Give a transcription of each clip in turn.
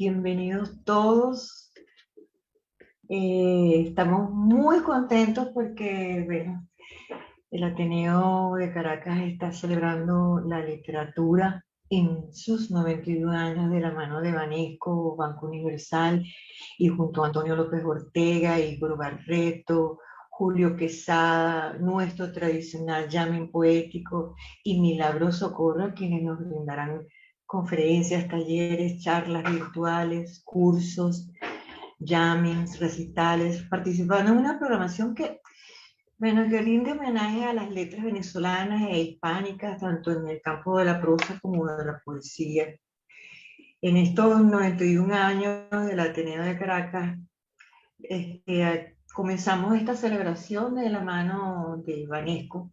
bienvenidos todos. Estamos muy contentos porque, bueno, el Ateneo de Caracas está celebrando la literatura en sus 91 años de la mano de Banesco, Banco Universal, y junto a Antonio López Ortega, Igor Barreto, Julio Quesada, nuestro tradicional Llamen Poético y Milagro Socorro, quienes nos brindarán conferencias, talleres, charlas virtuales, cursos, jammings, recitales, participando en una programación que rinde homenaje a las letras venezolanas e hispánicas, tanto en el campo de la prosa como de la poesía. En estos 91 años del Ateneo de Caracas, comenzamos esta celebración de la mano de Banesco,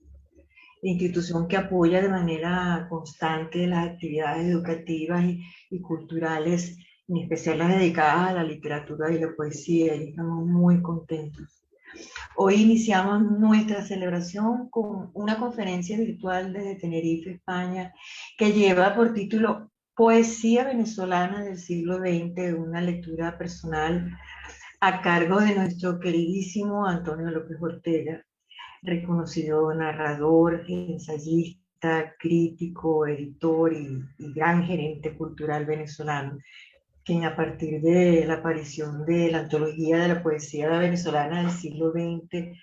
institución que apoya de manera constante las actividades educativas y culturales, en especial las dedicadas a la literatura y la poesía, y estamos muy contentos. Hoy iniciamos nuestra celebración con una conferencia virtual desde Tenerife, España, que lleva por título Poesía venezolana del siglo XX, una lectura personal a cargo de nuestro queridísimo Antonio López Ortega, reconocido narrador, ensayista, crítico, editor y gran gerente cultural venezolano, quien a partir de la aparición de la antología de la poesía venezolana del siglo XX,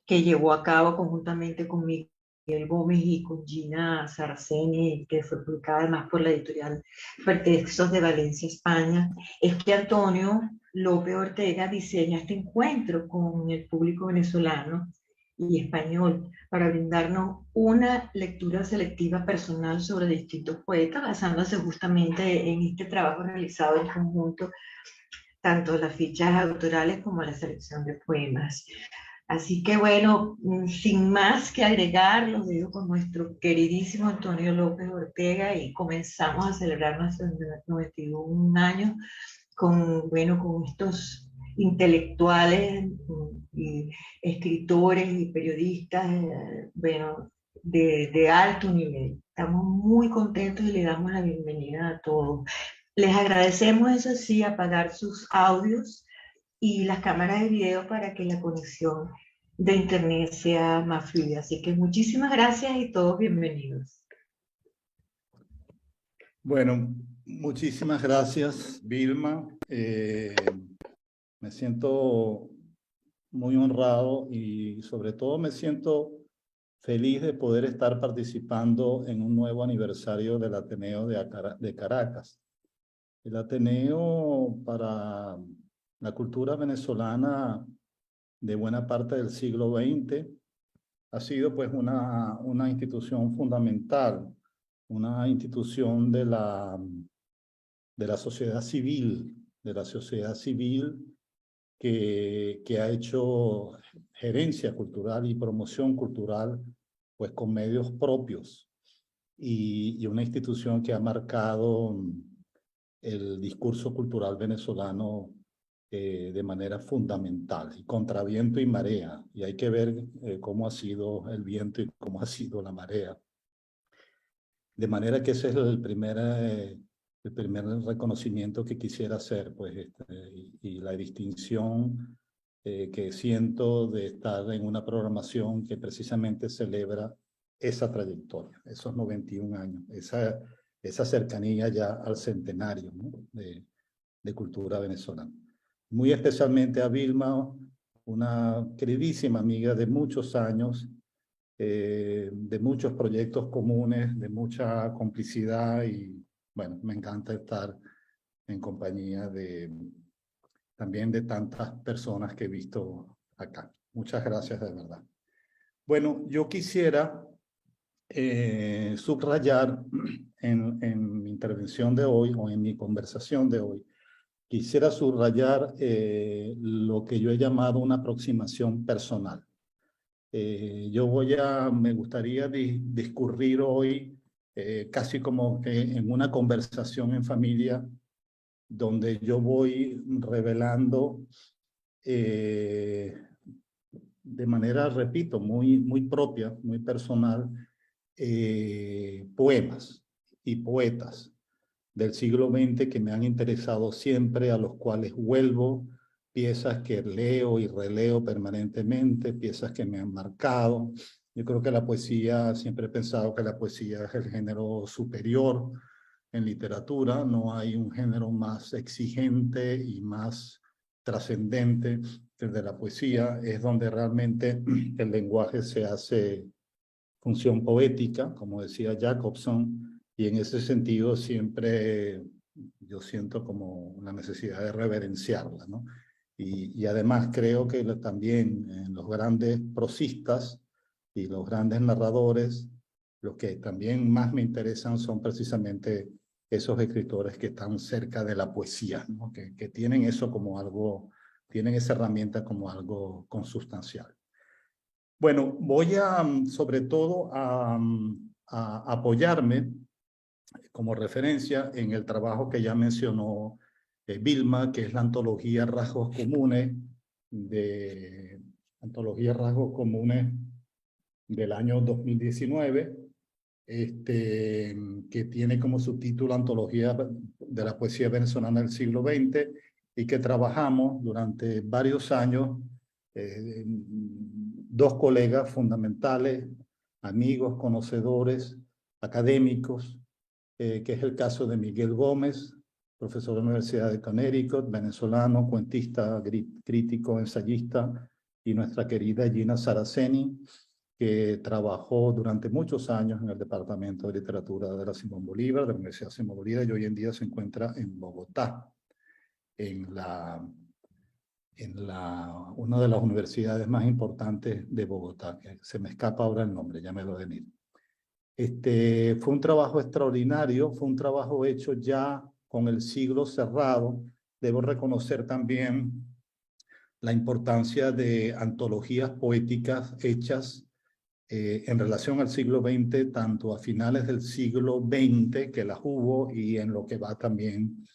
que llevó a cabo conjuntamente con Miguel Gómez y con Gina Saraceni, que fue publicada además por la editorial Pretextos de Valencia, España, es que Antonio López Ortega diseña este encuentro con el público venezolano y español para brindarnos una lectura selectiva personal sobre distintos poetas, basándose justamente en este trabajo realizado en conjunto, tanto las fichas autorales como la selección de poemas. Así que bueno, sin más que agregar, los dejo con nuestro queridísimo Antonio López Ortega y comenzamos a celebrar nuestros 91 años con, bueno, con estos intelectuales y escritores y periodistas, bueno, de alto nivel. Estamos muy contentos y le damos la bienvenida a todos. Les agradecemos, eso sí, apagar sus audios y las cámaras de video para que la conexión de internet sea más fluida. Así que muchísimas gracias y todos bienvenidos. Bueno, muchísimas gracias, Vilma. Me siento muy honrado y sobre todo me siento feliz de poder estar participando en un nuevo aniversario del Ateneo de Caracas. El Ateneo para la cultura venezolana de buena parte del siglo XX ha sido pues una institución fundamental, una institución de la sociedad civil, que ha hecho gerencia cultural y promoción cultural pues con medios propios y una institución que ha marcado el discurso cultural venezolano de manera fundamental y contra viento y marea, y hay que ver cómo ha sido el viento y cómo ha sido la marea. De manera que ese es el primer reconocimiento que quisiera hacer, pues, y la distinción que siento de estar en una programación que precisamente celebra esa trayectoria, esos 91 años, esa cercanía ya al centenario, ¿no?, de cultura venezolana. Muy especialmente a Vilma, una queridísima amiga de muchos años, de muchos proyectos comunes, de mucha complicidad y bueno, me encanta estar en compañía también de tantas personas que he visto acá. Muchas gracias de verdad. Bueno, yo quisiera subrayar en mi intervención de hoy o en mi conversación de hoy, quisiera subrayar lo que yo he llamado una aproximación personal. Me gustaría discurrir hoy casi como que en una conversación en familia, donde yo voy revelando de manera, repito, muy propia, muy personal, poemas y poetas del siglo XX que me han interesado siempre, a los cuales vuelvo, piezas que leo y releo permanentemente, piezas que me han marcado. Yo creo que la poesía, siempre he pensado que la poesía es el género superior en literatura. No hay un género más exigente y más trascendente que el de la poesía. Es donde realmente el lenguaje se hace función poética, como decía Jacobson, y en ese sentido siempre yo siento como una necesidad de reverenciarla, ¿no? Y además creo que también en los grandes prosistas y los grandes narradores, los que también más me interesan son precisamente esos escritores que están cerca de la poesía, ¿no? Que tienen eso como algo, tienen esa herramienta como algo consustancial. Bueno, voy a, sobre todo, a apoyarme como referencia en el trabajo que ya mencionó Vilma, que es la antología Rasgos Comunes, antología Rasgos Comunes del año 2019, que tiene como subtítulo Antología de la Poesía Venezolana del siglo XX, y que trabajamos durante varios años, dos colegas fundamentales, amigos, conocedores, académicos, que es el caso de Miguel Gómez, profesor de la Universidad de Connecticut, venezolano, cuentista, crítico, ensayista, y nuestra querida Gina Saraceni, que trabajó durante muchos años en el Departamento de Literatura de la Simón Bolívar, de la Universidad Simón Bolívar, y hoy en día se encuentra en Bogotá, en una de las universidades más importantes de Bogotá. Se me escapa ahora el nombre, ya me lo venir. Fue un trabajo extraordinario, fue un trabajo hecho ya con el siglo cerrado. Debo reconocer también la importancia de antologías poéticas hechas en relación al siglo XX, tanto a finales del siglo XX, que las hubo, y en lo que va también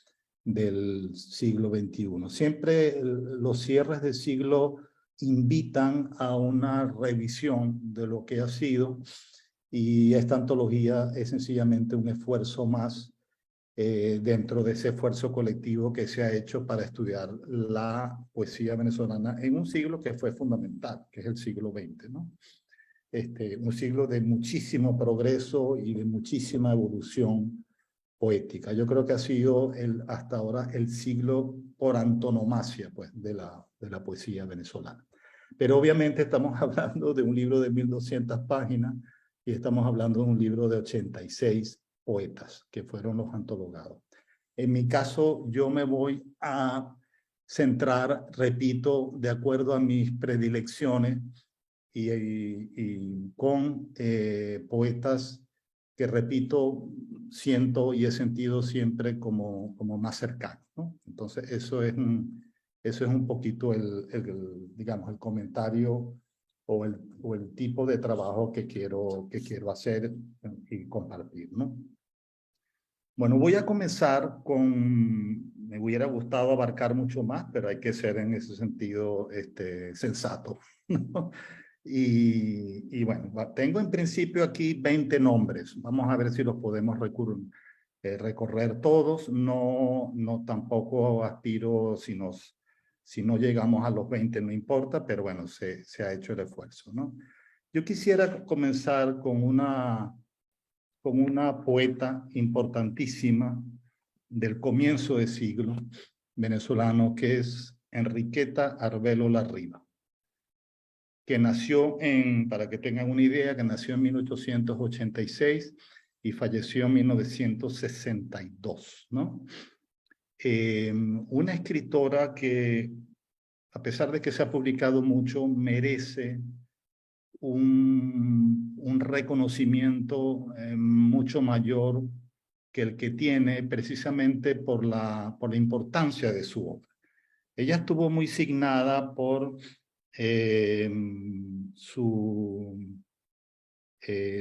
del siglo XXI. Siempre los cierres de siglo invitan a una revisión de lo que ha sido, y esta antología es sencillamente un esfuerzo más dentro de ese esfuerzo colectivo que se ha hecho para estudiar la poesía venezolana en un siglo que fue fundamental, que es el siglo XX, ¿no? Un siglo de muchísimo progreso y de muchísima evolución poética. Yo creo que ha sido hasta ahora el siglo por antonomasia, pues, de la poesía venezolana. Pero obviamente estamos hablando de un libro de 1200 páginas y estamos hablando de un libro de 86 poetas que fueron los antologados. En mi caso, yo me voy a centrar, repito, de acuerdo a mis predilecciones y con poetas que, repito, siento y he sentido siempre como más cercanos, ¿no? Entonces, eso es un poquito digamos, el comentario o el tipo de trabajo que quiero hacer y compartir, ¿no? Bueno, voy a comenzar me hubiera gustado abarcar mucho más, pero hay que ser en ese sentido sensato, ¿no? Y bueno, tengo en principio aquí 20 nombres. Vamos a ver si los podemos recorrer todos. No tampoco aspiro, si no llegamos a los 20 no importa, pero bueno, se ha hecho el esfuerzo, ¿no? Yo quisiera comenzar con una poeta importantísima del comienzo de siglo venezolano, que es Enriqueta Arbelo Larriba, que nació para que tengan una idea, que nació en 1886 y falleció en 1962, ¿no? Una escritora que, a pesar de que se ha publicado mucho, merece un reconocimiento mucho mayor que el que tiene, precisamente por la importancia de su obra. Ella estuvo muy signada por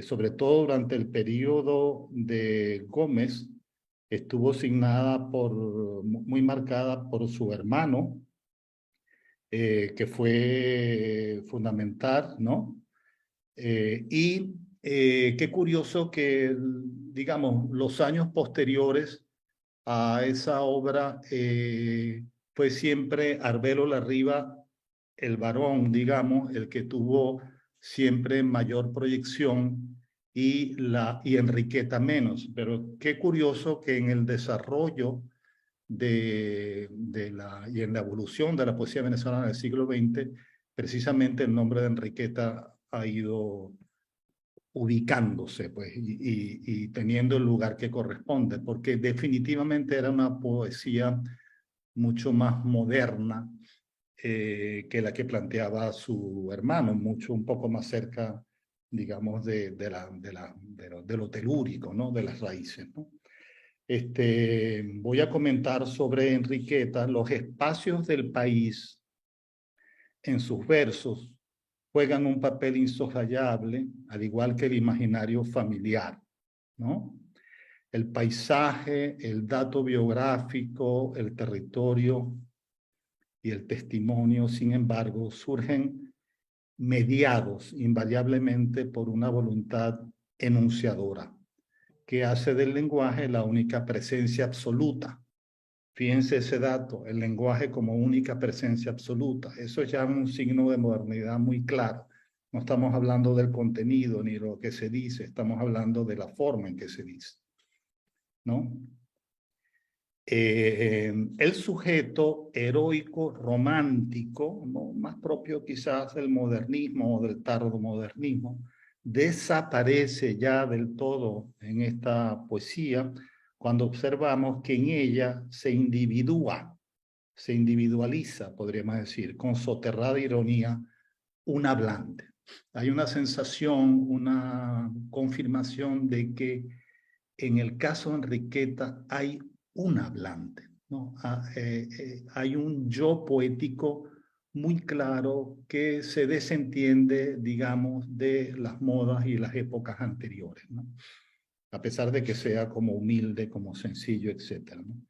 sobre todo durante el periodo de Gómez, estuvo signada muy marcada por su hermano, que fue fundamental, ¿no? Qué curioso que, digamos, los años posteriores a esa obra fue siempre Arbelo Larriba, el varón, digamos, el que tuvo siempre mayor proyección y Enriqueta menos. Pero qué curioso que en el desarrollo y en la evolución de la poesía venezolana del siglo XX, precisamente el nombre de Enriqueta ha ido ubicándose pues, y teniendo el lugar que corresponde, porque definitivamente era una poesía mucho más moderna que la que planteaba su hermano, un poco más cerca, digamos, de lo telúrico, ¿no? De las raíces, ¿no? Voy a comentar sobre Enriqueta. Los espacios del país en sus versos juegan un papel insoslayable, al igual que el imaginario familiar, ¿no? El paisaje, el dato biográfico, el territorio y el testimonio, sin embargo, surgen mediados invariablemente por una voluntad enunciadora, que hace del lenguaje la única presencia absoluta. Fíjense ese dato, el lenguaje como única presencia absoluta. Eso es ya un signo de modernidad muy claro. No estamos hablando del contenido ni lo que se dice, estamos hablando de la forma en que se dice, ¿no? El sujeto heroico romántico, ¿no? Más propio quizás del modernismo o del tardomodernismo, desaparece ya del todo en esta poesía cuando observamos que en ella se individualiza, podríamos decir, con soterrada ironía, un hablante. Hay una sensación, una confirmación de que en el caso de Enriqueta hay un hablante, ¿no? Hay un yo poético muy claro que se desentiende, digamos, de las modas y las épocas anteriores, ¿no? A pesar de que sea como humilde, como sencillo, etcétera, ¿no?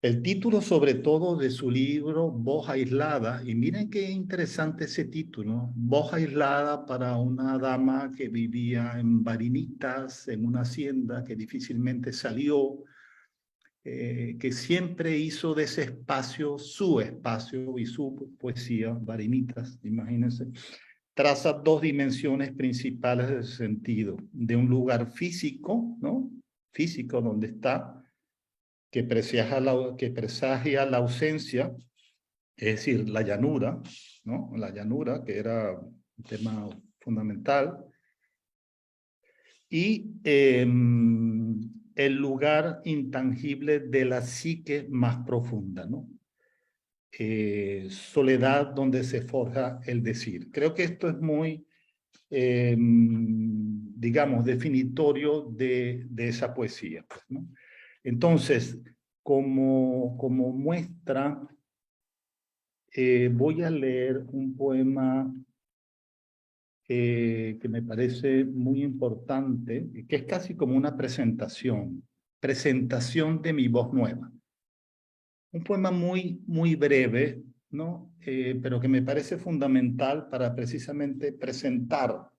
El título, sobre todo, de su libro, Voz Aislada, y miren qué interesante ese título, Voz Aislada para una dama que vivía en Barinitas, en una hacienda que difícilmente salió, que siempre hizo de ese espacio su espacio y su poesía, Barinitas, imagínense, traza dos dimensiones principales del sentido, de un lugar físico, ¿no? Físico donde está, que presagia la ausencia, es decir, la llanura, ¿no? La llanura, que era un tema fundamental, y el lugar intangible de la psique más profunda, ¿no? Soledad donde se forja el decir. Creo que esto es muy, digamos, definitorio de esa poesía, ¿no? Entonces, como muestra, voy a leer un poema que me parece muy importante, que es casi como una presentación de mi voz nueva. Un poema muy breve, ¿no? Pero que me parece fundamental para precisamente presentar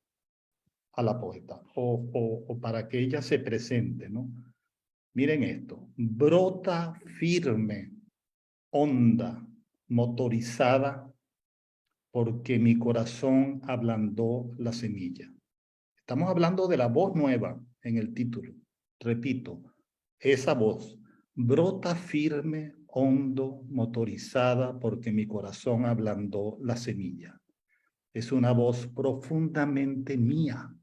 a la poeta o para que ella se presente, ¿no? Miren esto, brota firme, honda, motorizada, porque mi corazón ablandó la semilla. Estamos hablando de la voz nueva en el título. Repito, esa voz brota firme, hondo, motorizada, porque mi corazón ablandó la semilla. Es una voz profundamente mía,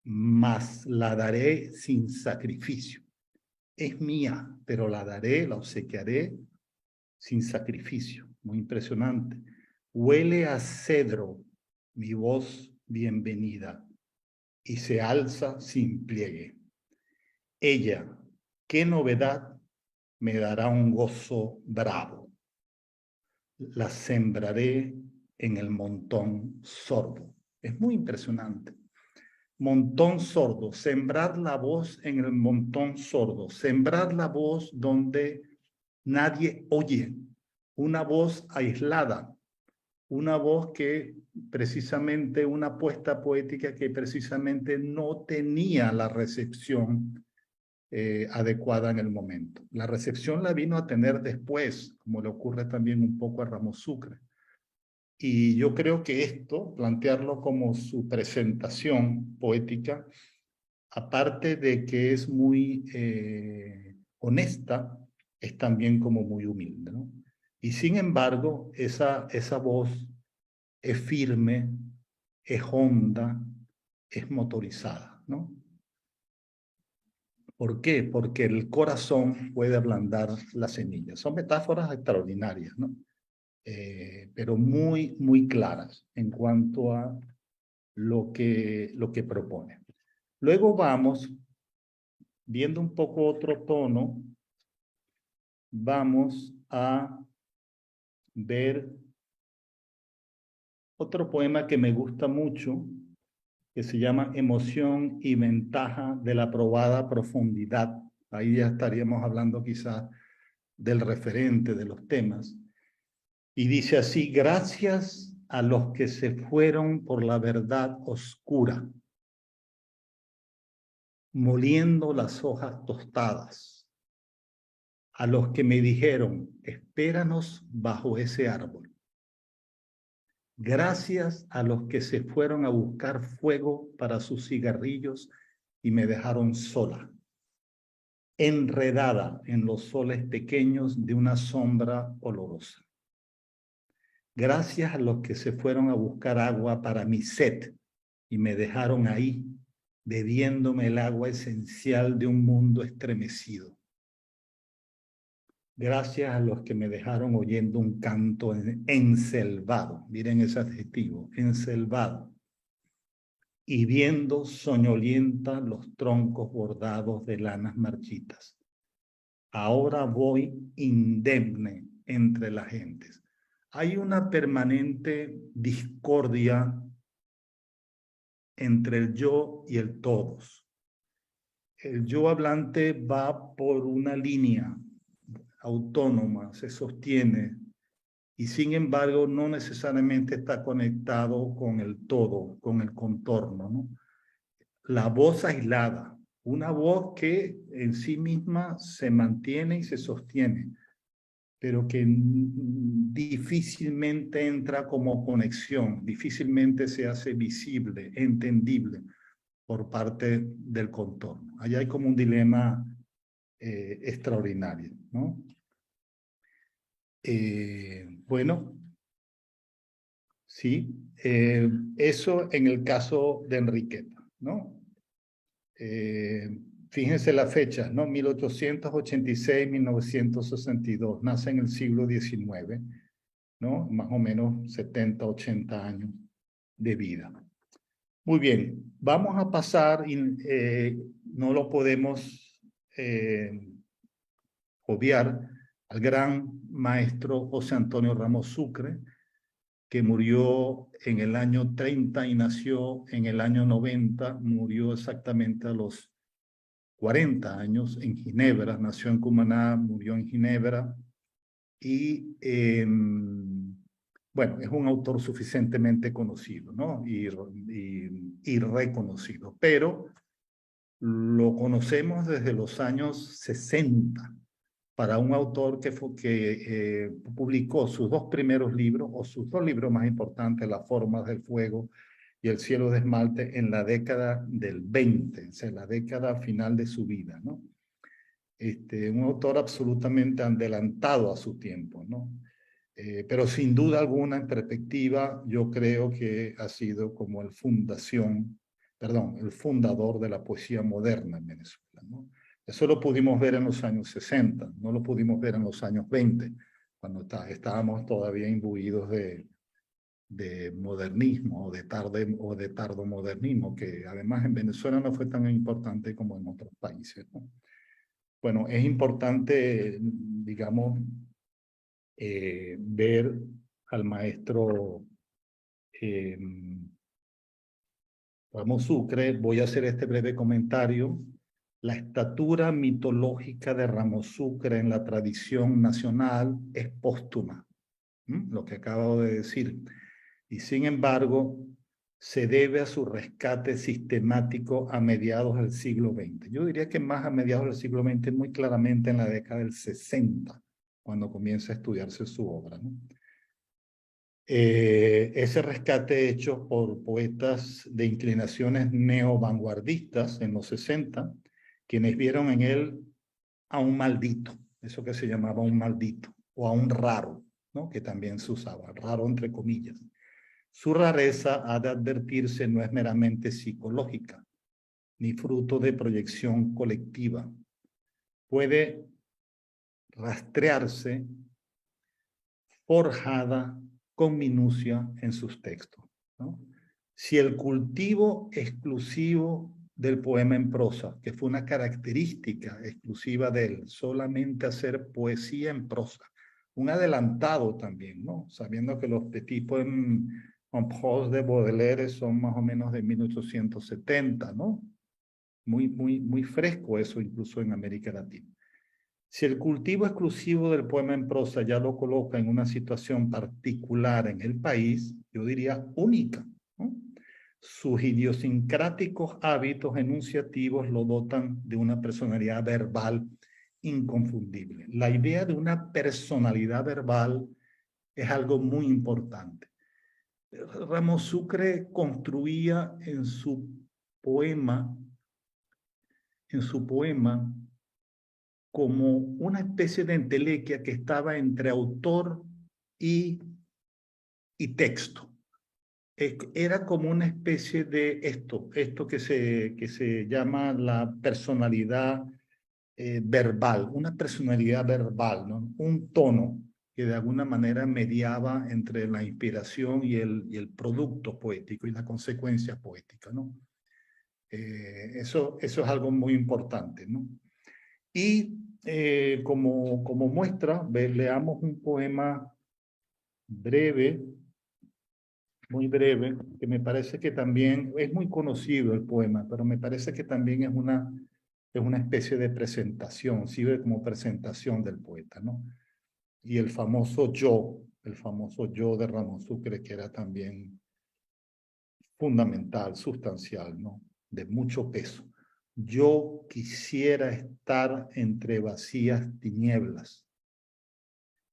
mas la daré sin sacrificio. Es mía, pero la daré, la obsequiaré sin sacrificio. Muy impresionante. Huele a cedro mi voz bienvenida y se alza sin pliegue. Ella, qué novedad, me dará un gozo bravo. La sembraré en el montón sordo. Es muy impresionante. Montón sordo, sembrar la voz en el montón sordo, sembrar la voz donde nadie oye, una voz aislada, una voz que precisamente, una apuesta poética que precisamente no tenía la recepción adecuada en el momento. La recepción la vino a tener después, como le ocurre también un poco a Ramos Sucre. Y yo creo que esto, plantearlo como su presentación poética, aparte de que es muy honesta, es también como muy humilde, ¿no? Y sin embargo, esa voz es firme, es honda, es motorizada, ¿no? ¿Por qué? Porque el corazón puede ablandar la semilla. Son metáforas extraordinarias, ¿no? Pero muy, muy claras en cuanto a lo que propone. Luego vamos, viendo un poco otro tono, vamos a ver otro poema que me gusta mucho, que se llama Emoción y ventaja de la probada profundidad. Ahí ya estaríamos hablando quizás del referente de los temas. Y dice así: gracias a los que se fueron por la verdad oscura, moliendo las hojas tostadas, a los que me dijeron, espéranos bajo ese árbol. Gracias a los que se fueron a buscar fuego para sus cigarrillos y me dejaron sola, enredada en los soles pequeños de una sombra olorosa. Gracias a los que se fueron a buscar agua para mi sed y me dejaron ahí, bebiéndome el agua esencial de un mundo estremecido. Gracias a los que me dejaron oyendo un canto enselvado, miren ese adjetivo, enselvado, y viendo soñolienta los troncos bordados de lanas marchitas. Ahora voy indemne entre las gentes. Hay una permanente discordia entre el yo y el todos. El yo hablante va por una línea autónoma, se sostiene, y sin embargo no necesariamente está conectado con el todo, con el contorno, ¿no? La voz aislada, una voz que en sí misma se mantiene y se sostiene, pero que difícilmente entra como conexión, difícilmente se hace visible, entendible por parte del contorno. Allá hay como un dilema extraordinario, ¿no? Bueno, sí, eso en el caso de Enriqueta, ¿no? Fíjense las fechas, ¿no? 1886-1962, nace en el siglo XIX, ¿no? Más o menos 70, 80 años de vida. Muy bien, vamos a pasar, y no lo podemos obviar, al gran maestro José Antonio Ramos Sucre, que murió en el año 30 y nació en el año 90, murió exactamente a los 40 años en Ginebra, nació en Cumaná, murió en Ginebra, y bueno, es un autor suficientemente conocido, ¿no? Y reconocido, pero lo conocemos desde los años 60, para un autor que publicó sus dos primeros libros, o sus dos libros más importantes, Las formas del fuego y El cielo de esmalte, en la década del 20, o sea, la década final de su vida, ¿no? Un autor absolutamente adelantado a su tiempo, ¿no? Pero sin duda alguna, en perspectiva, yo creo que ha sido como el fundador de la poesía moderna en Venezuela, ¿no? Eso lo pudimos ver en los años 60, no lo pudimos ver en los años 20, cuando estábamos todavía imbuidos de modernismo o de tardomodernismo, que además en Venezuela no fue tan importante como en otros países, ¿no? Bueno, es importante, digamos, ver al maestro Ramos Sucre. Voy a hacer este breve comentario. La estatura mitológica de Ramos Sucre en la tradición nacional es póstuma, lo que acabo de decir. Y sin embargo, se debe a su rescate sistemático a mediados del siglo XX. Yo diría que más a mediados del siglo XX, muy claramente en la década del 60, cuando comienza a estudiarse su obra, ¿no? Ese rescate hecho por poetas de inclinaciones neo-vanguardistas en los 60, quienes vieron en él a un maldito, eso que se llamaba un maldito, o a un raro, ¿no? Que también se usaba, raro entre comillas. Su rareza, ha de advertirse, no es meramente psicológica, ni fruto de proyección colectiva. Puede rastrearse, forjada con minucia en sus textos, ¿no? Si el cultivo exclusivo del poema en prosa, que fue una característica exclusiva de él, solamente hacer poesía en prosa, un adelantado también, ¿no? Sabiendo que los Petit poèmes en prose de Baudelaire son más o menos de 1870, ¿no? Muy fresco eso incluso en América Latina. Si el cultivo exclusivo del poema en prosa ya lo coloca en una situación particular en el país, yo diría única, ¿no? Sus idiosincráticos hábitos enunciativos lo dotan de una personalidad verbal inconfundible. La idea de una personalidad verbal es algo muy importante. Ramos Sucre construía en su poema como una especie de entelequia que estaba entre autor y texto. Era como una especie de esto que se llama la personalidad verbal, una personalidad verbal, ¿no? Un tono que de alguna manera mediaba entre la inspiración y el producto poético y la consecuencia poética, ¿no? Eso es algo muy importante, ¿no? Y como muestra, leamos un poema breve, muy breve, que me parece que también es muy conocido el poema, pero me parece que también es una especie de presentación, sirve como presentación del poeta, ¿no? Y el famoso yo de Ramos Sucre, que era también fundamental, sustancial, ¿no? De mucho peso. Yo quisiera estar entre vacías tinieblas,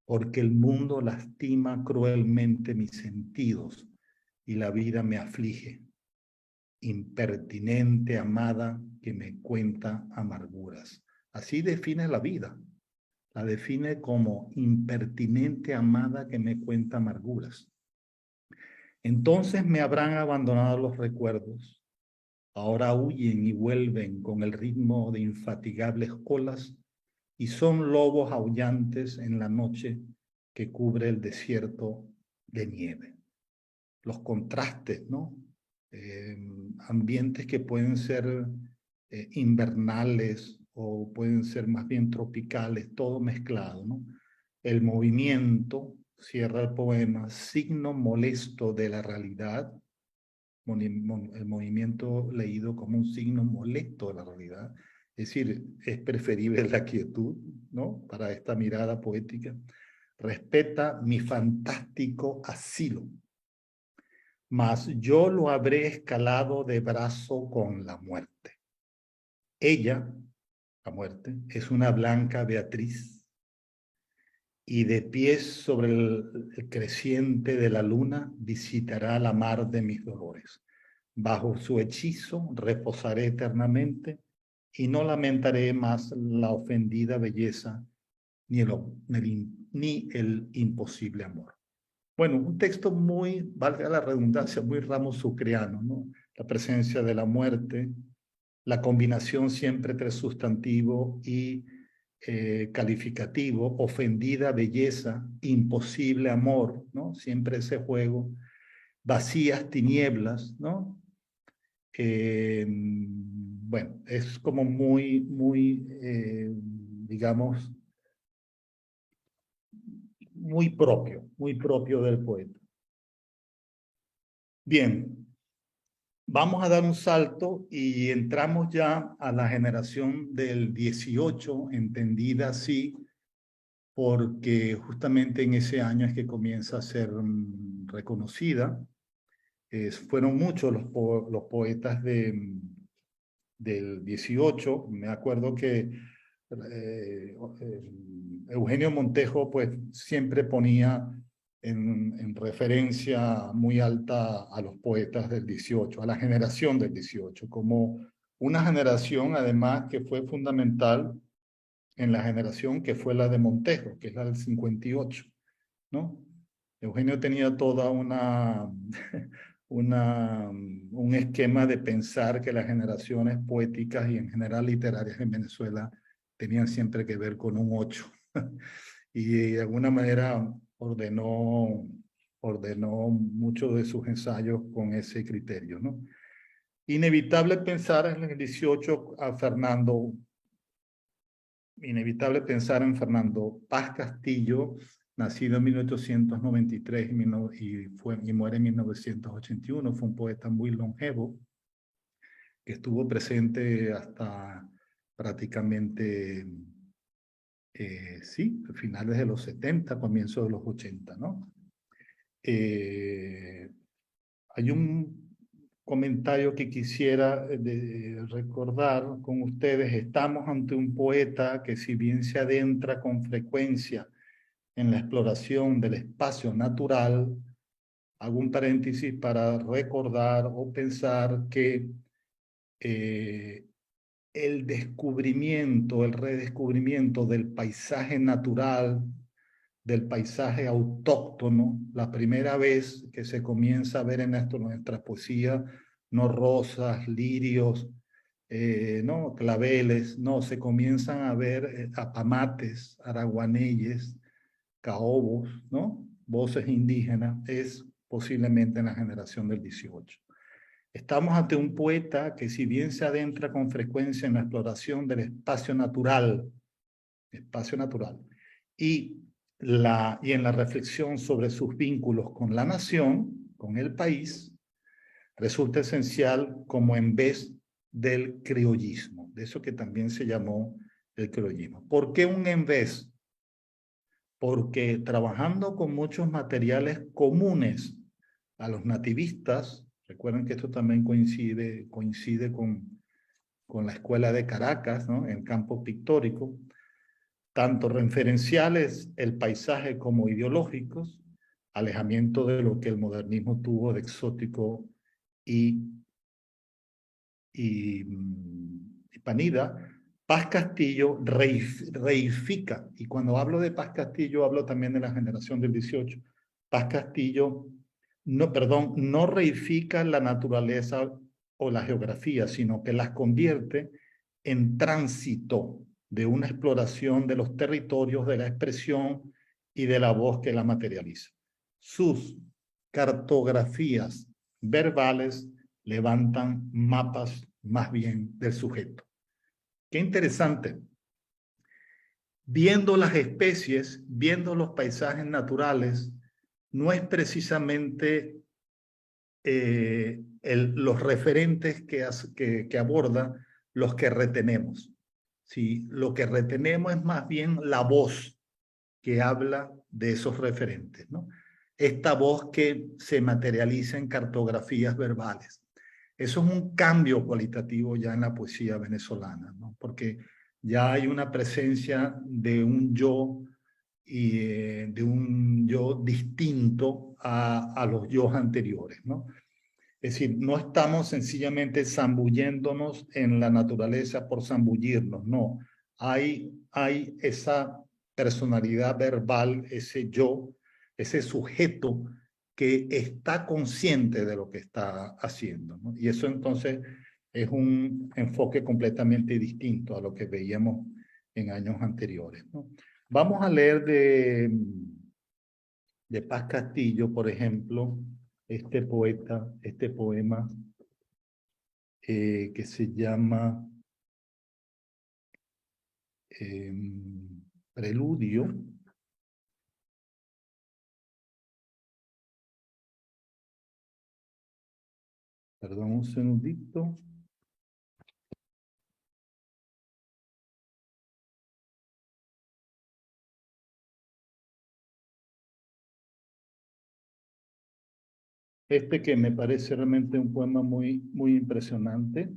porque el mundo lastima cruelmente mis sentidos y la vida me aflige. Impertinente amada que me cuenta amarguras. Así define la vida. La define como impertinente amada que me cuenta amarguras. Entonces me habrán abandonado los recuerdos. Ahora huyen y vuelven con el ritmo de infatigables olas y son lobos aullantes en la noche que cubre el desierto de nieve. Los contrastes, ¿no? Ambientes que pueden ser invernales o pueden ser más bien tropicales, todo mezclado, ¿no? El movimiento, cierra el poema, signo molesto de la realidad, el movimiento leído como un signo molesto de la realidad, es decir, es preferible la quietud, ¿no? Para esta mirada poética. Respeta mi fantástico asilo, mas yo lo habré escalado de brazo con la muerte. Ella, la muerte, es una blanca Beatriz, y de pies sobre el creciente de la luna visitará la mar de mis dolores. Bajo su hechizo reposaré eternamente y no lamentaré más la ofendida belleza ni el imposible amor. Bueno, un texto muy, valga la redundancia, muy Ramos Sucreano, ¿no? La presencia de la muerte, la combinación siempre entre sustantivo y calificativo, ofendida belleza, imposible amor, ¿no? Siempre ese juego, vacías tinieblas, ¿no? Bueno, es como muy, digamos, muy propio del poeta. Bien, vamos a dar un salto y entramos ya a la generación del 18, entendida así, porque justamente en ese año es que comienza a ser reconocida. Fueron muchos los poetas del 18. Me acuerdo que Eugenio Montejo pues siempre ponía en referencia muy alta a los poetas del 18, a la generación del 18, como una generación además que fue fundamental en la generación que fue la de Montejo, que es la del 58, ¿no? Eugenio tenía toda un esquema de pensar que las generaciones poéticas y en general literarias en Venezuela tenían siempre que ver con un 8. Y de alguna manera ordenó muchos de sus ensayos con ese criterio, ¿no? Inevitable pensar en el 18 a Fernando, inevitable pensar en Fernando Paz Castillo, nacido en 1893 y muere en 1981. Fue un poeta muy longevo que estuvo presente hasta prácticamente, sí, finales de los 70, comienzos de los 80, ¿no? Hay un comentario que quisiera recordar con ustedes. Estamos ante un poeta que, si bien se adentra con frecuencia en la exploración del espacio natural, hago un paréntesis para recordar o pensar que el descubrimiento, el redescubrimiento del paisaje natural, del paisaje autóctono, la primera vez que se comienza a ver en nuestra poesía, no rosas, lirios, no claveles, no, se comienzan a ver apamates, araguaneyes, caobos, ¿no? Voces indígenas, es posiblemente en la generación del 18. Estamos ante un poeta que, si bien se adentra con frecuencia en la exploración del espacio natural, y en la reflexión sobre sus vínculos con la nación, con el país, resulta esencial como en vez del criollismo, de eso que también se llamó el criollismo. ¿Por qué un en vez? Porque trabajando con muchos materiales comunes a los nativistas, recuerden que esto también coincide con la escuela de Caracas, ¿no? En el campo pictórico, tanto referenciales, el paisaje, como ideológicos, alejamiento de lo que el modernismo tuvo de exótico y panida. Paz Castillo reifica, y cuando hablo de Paz Castillo hablo también de la generación del 18. Paz Castillo, no reifica la naturaleza o la geografía, sino que las convierte en tránsito de una exploración de los territorios, de la expresión y de la voz que la materializa. Sus cartografías verbales levantan mapas más bien del sujeto. Qué interesante. Viendo las especies, viendo los paisajes naturales, no es precisamente los referentes que aborda los que retenemos. ¿Sí? Lo que retenemos es más bien la voz que habla de esos referentes, ¿no? Esta voz que se materializa en cartografías verbales. Eso es un cambio cualitativo ya en la poesía venezolana, ¿no? Porque ya hay una presencia de un yo y de un yo distinto a los yo anteriores, ¿no? Es decir, no estamos sencillamente zambulléndonos en la naturaleza por zambullirnos, no. Hay esa personalidad verbal, ese yo, ese sujeto que está consciente de lo que está haciendo, ¿no? Y eso entonces es un enfoque completamente distinto a lo que veíamos en años anteriores, ¿no? Vamos a leer de Paz Castillo, por ejemplo, este poema que se llama Preludio. Perdón, un segundito. Este que me parece realmente un poema muy impresionante.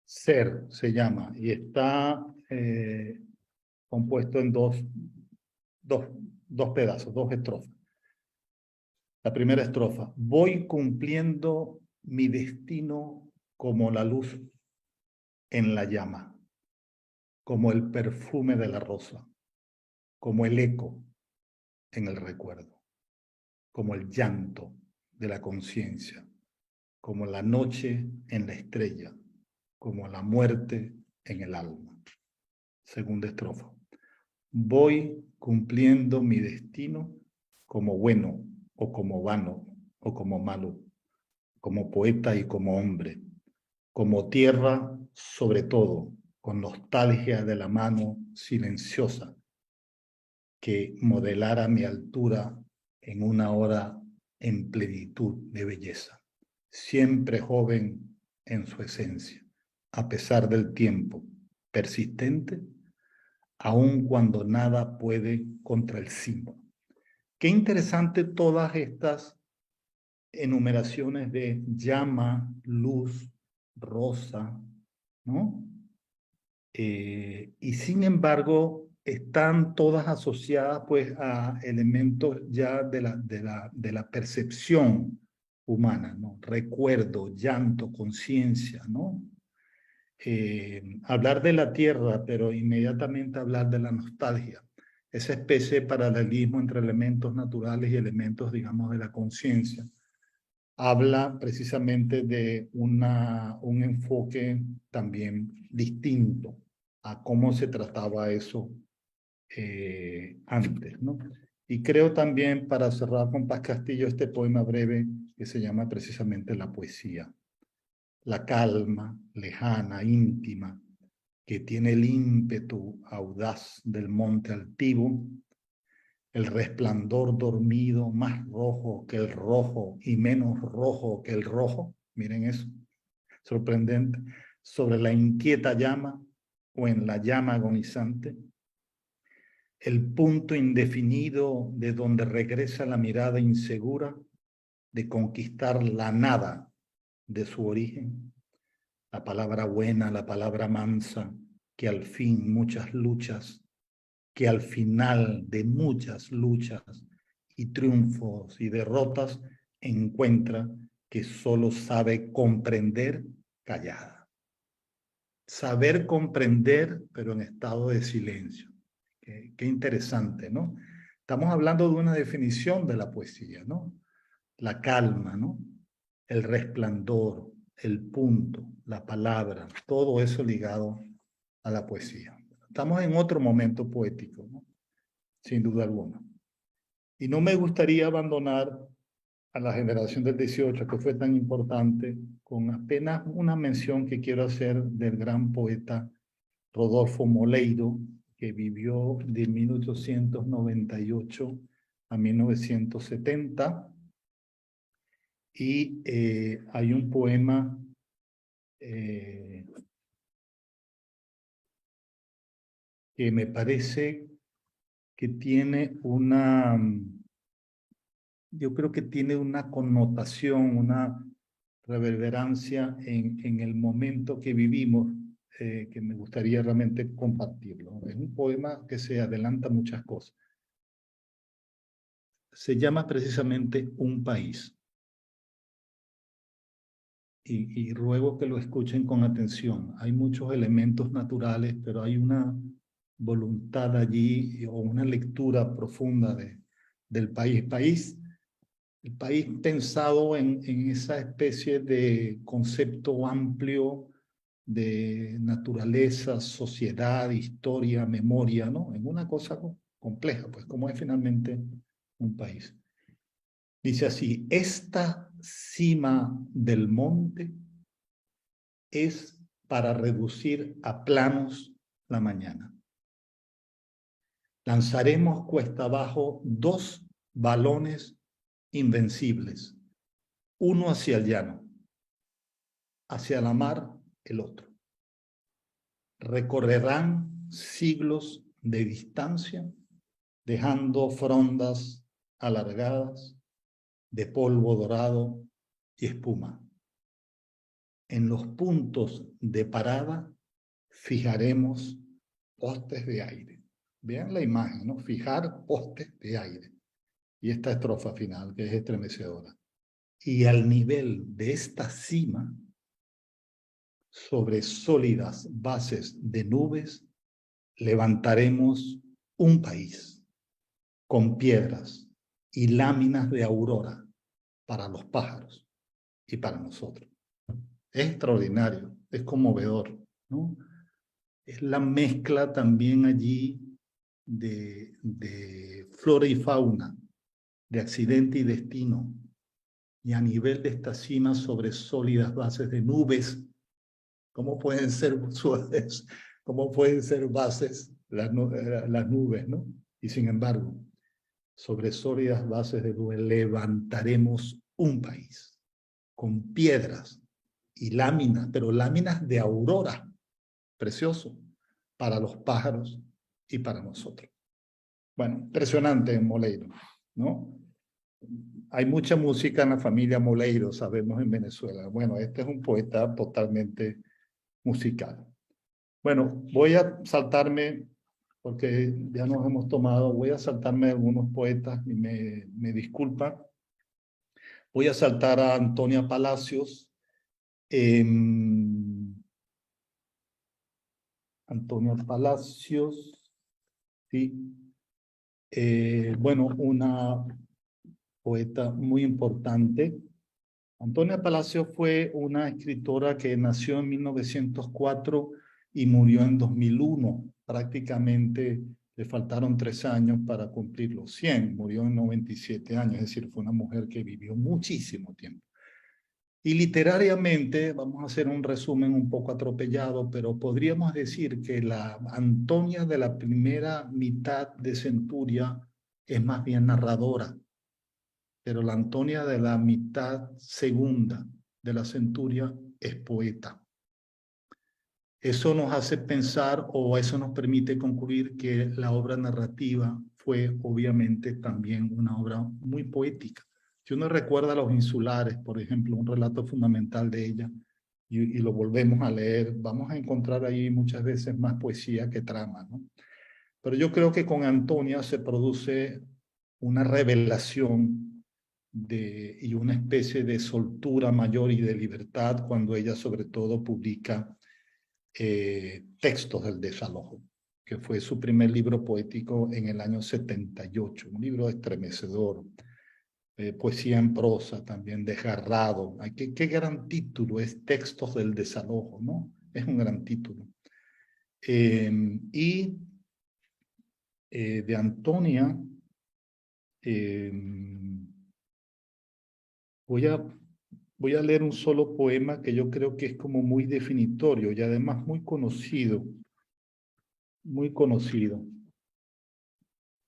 Ser se llama y está compuesto en dos pedazos, dos estrofas. La primera estrofa: voy cumpliendo mi destino como la luz en la llama, como el perfume de la rosa, como el eco en el recuerdo, como el llanto de la conciencia, como la noche en la estrella, como la muerte en el alma. Segunda estrofa: voy cumpliendo mi destino como bueno o como vano o como malo, como poeta y como hombre, como tierra sobre todo, con nostalgia de la mano silenciosa que modelara mi altura en una hora en plenitud de belleza, siempre joven en su esencia, a pesar del tiempo, persistente, aun cuando nada puede contra el símbolo. Qué interesante todas estas enumeraciones de llama, luz, rosa, ¿no? Y sin embargo, están todas asociadas pues a elementos ya de la percepción humana, ¿no? Recuerdo, llanto, conciencia, ¿no? Hablar de la tierra, pero inmediatamente hablar de la nostalgia. Esa especie de paralelismo entre elementos naturales y elementos, digamos, de la conciencia. Habla precisamente de un enfoque también distinto a cómo se trataba eso antes, ¿no? Y creo también, para cerrar con Paz Castillo, este poema breve que se llama precisamente La poesía. La calma, lejana, íntima, que tiene el ímpetu audaz del monte altivo, el resplandor dormido más rojo que el rojo y menos rojo que el rojo, miren eso, sorprendente, sobre la inquieta llama o en la llama agonizante, el punto indefinido de donde regresa la mirada insegura de conquistar la nada de su origen, la palabra buena, la palabra mansa, que al fin muchas luchas, que al final de muchas luchas y triunfos y derrotas encuentra que solo sabe comprender callada. Saber comprender, pero en estado de silencio. Qué interesante, ¿no? Estamos hablando de una definición de la poesía, ¿no? La calma, ¿no? El resplandor, el punto, la palabra, todo eso ligado a la poesía. Estamos en otro momento poético, ¿no? Sin duda alguna. Y no me gustaría abandonar a la generación del 18, que fue tan importante, con apenas una mención que quiero hacer del gran poeta Rodolfo Moleiro, que vivió de 1898 a 1970. Y hay un poema que me parece que tiene yo creo que tiene una connotación, una reverberancia en el momento que vivimos, que me gustaría realmente compartirlo. Es un poema que se adelanta muchas cosas. Se llama precisamente Un país. Y ruego que lo escuchen con atención. Hay muchos elementos naturales, pero hay una voluntad allí o una lectura profunda del país. El país pensado en esa especie de concepto amplio de naturaleza, sociedad, historia, memoria, ¿no? En una cosa compleja, pues como es finalmente un país. Dice así: esta cima del monte es para reducir a planos la mañana. Lanzaremos cuesta abajo 2 balones invencibles, uno hacia el llano, hacia la mar el otro. Recorrerán siglos de distancia, dejando frondas alargadas, de polvo dorado y espuma. En los puntos de parada fijaremos postes de aire. Vean la imagen, ¿no? Fijar postes de aire. Y esta estrofa final, que es estremecedora. Y al nivel de esta cima, sobre sólidas bases de nubes, levantaremos un país con piedras y láminas de aurora para los pájaros y para nosotros. Es extraordinario, es conmovedor, ¿no? Es la mezcla también allí de flora y fauna, de accidente y destino, y a nivel de esta cima sobre sólidas bases de nubes. ¿Cómo pueden ser suaves? ¿Cómo pueden ser bases las nubes, ¿no? Y sin embargo, sobre sólidas bases de nubes levantaremos un país con piedras y láminas, pero láminas de aurora, precioso, para los pájaros y para nosotros. Bueno, impresionante en Moleiro, ¿no? Hay mucha música en la familia Moleiro, sabemos, en Venezuela. Bueno, este es un poeta totalmente musical. Bueno, voy a saltarme, porque ya nos hemos tomado, voy a saltarme algunos poetas y me disculpan. Voy a saltar a Antonia Palacios. Antonia Palacios, sí. Bueno, una poeta muy importante. Antonia Palacios fue una escritora que nació en 1904 y murió en 2001. Prácticamente le faltaron 3 años para cumplir los 100. Murió en 97 años, es decir, fue una mujer que vivió muchísimo tiempo. Y literariamente, vamos a hacer un resumen un poco atropellado, pero podríamos decir que la Antonia de la primera mitad de Centuria es más bien narradora, pero la Antonia de la mitad segunda de la Centuria es poeta. Eso nos hace pensar, o eso nos permite concluir, que la obra narrativa fue obviamente también una obra muy poética. Si uno recuerda Los Insulares, por ejemplo, un relato fundamental de ella, y lo volvemos a leer, vamos a encontrar ahí muchas veces más poesía que trama, ¿no? Pero yo creo que con Antonia se produce una revelación y una especie de soltura mayor y de libertad cuando ella sobre todo publica Textos del Desalojo, que fue su primer libro poético en el año 78, un libro estremecedor, poesía en prosa también, desgarrado. ¿Qué gran título es Textos del Desalojo, ¿no? Es un gran título. Y de Antonia, voy a leer un solo poema que yo creo que es como muy definitorio y además muy conocido. Muy conocido.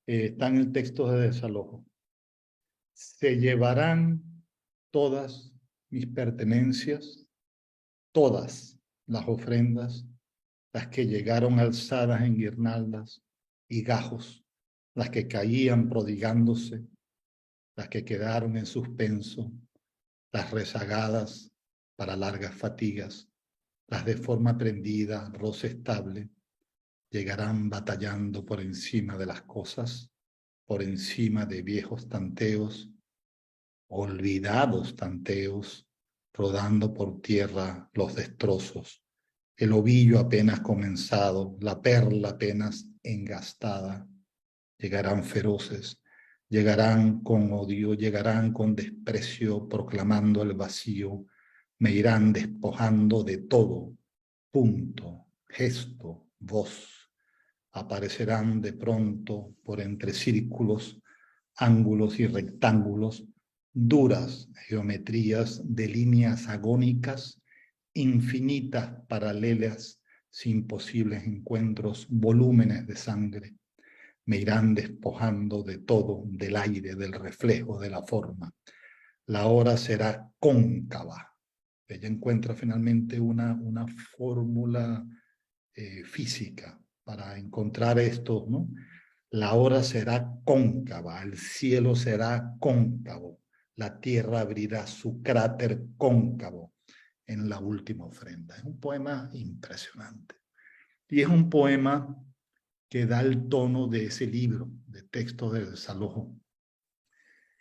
Está en el texto de Desalojo. Se llevarán todas mis pertenencias, todas las ofrendas, las que llegaron alzadas en guirnaldas y gajos, las que caían prodigándose, las que quedaron en suspenso, las rezagadas para largas fatigas, las de forma prendida, roce estable, llegarán batallando por encima de las cosas, por encima de viejos tanteos, olvidados tanteos, rodando por tierra los destrozos, el ovillo apenas comenzado, la perla apenas engastada, llegarán feroces, llegarán con odio, llegarán con desprecio, proclamando el vacío, me irán despojando de todo, punto, gesto, voz. Aparecerán de pronto por entre círculos, ángulos y rectángulos, duras geometrías de líneas agónicas, infinitas paralelas, sin posibles encuentros, volúmenes de sangre. Me irán despojando de todo, del aire, del reflejo, de la forma. La hora será cóncava. Ella encuentra finalmente una fórmula física para encontrar esto, ¿no? La hora será cóncava, el cielo será cóncavo, la tierra abrirá su cráter cóncavo en la última ofrenda. Es un poema impresionante. Y es un poema que da el tono de ese libro, de texto de desalojo.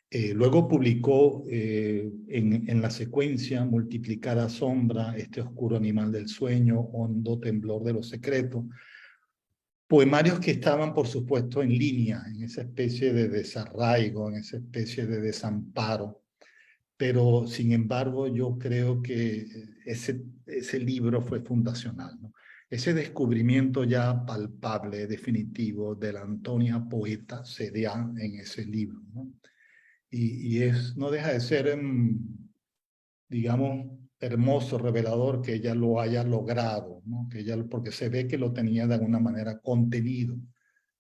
Luego publicó en la secuencia Multiplicada sombra, Este oscuro animal del sueño, Hondo temblor de los secretos, poemarios que estaban, por supuesto, en línea, en esa especie de desarraigo, en esa especie de desamparo. Pero, sin embargo, yo creo que ese libro fue fundacional, ¿no? Ese descubrimiento ya palpable, definitivo, de la Antonia poeta se da en ese libro, ¿no? Y no deja de ser, digamos, hermoso, revelador que ella lo haya logrado, ¿no? Que ella, porque se ve que lo tenía de alguna manera contenido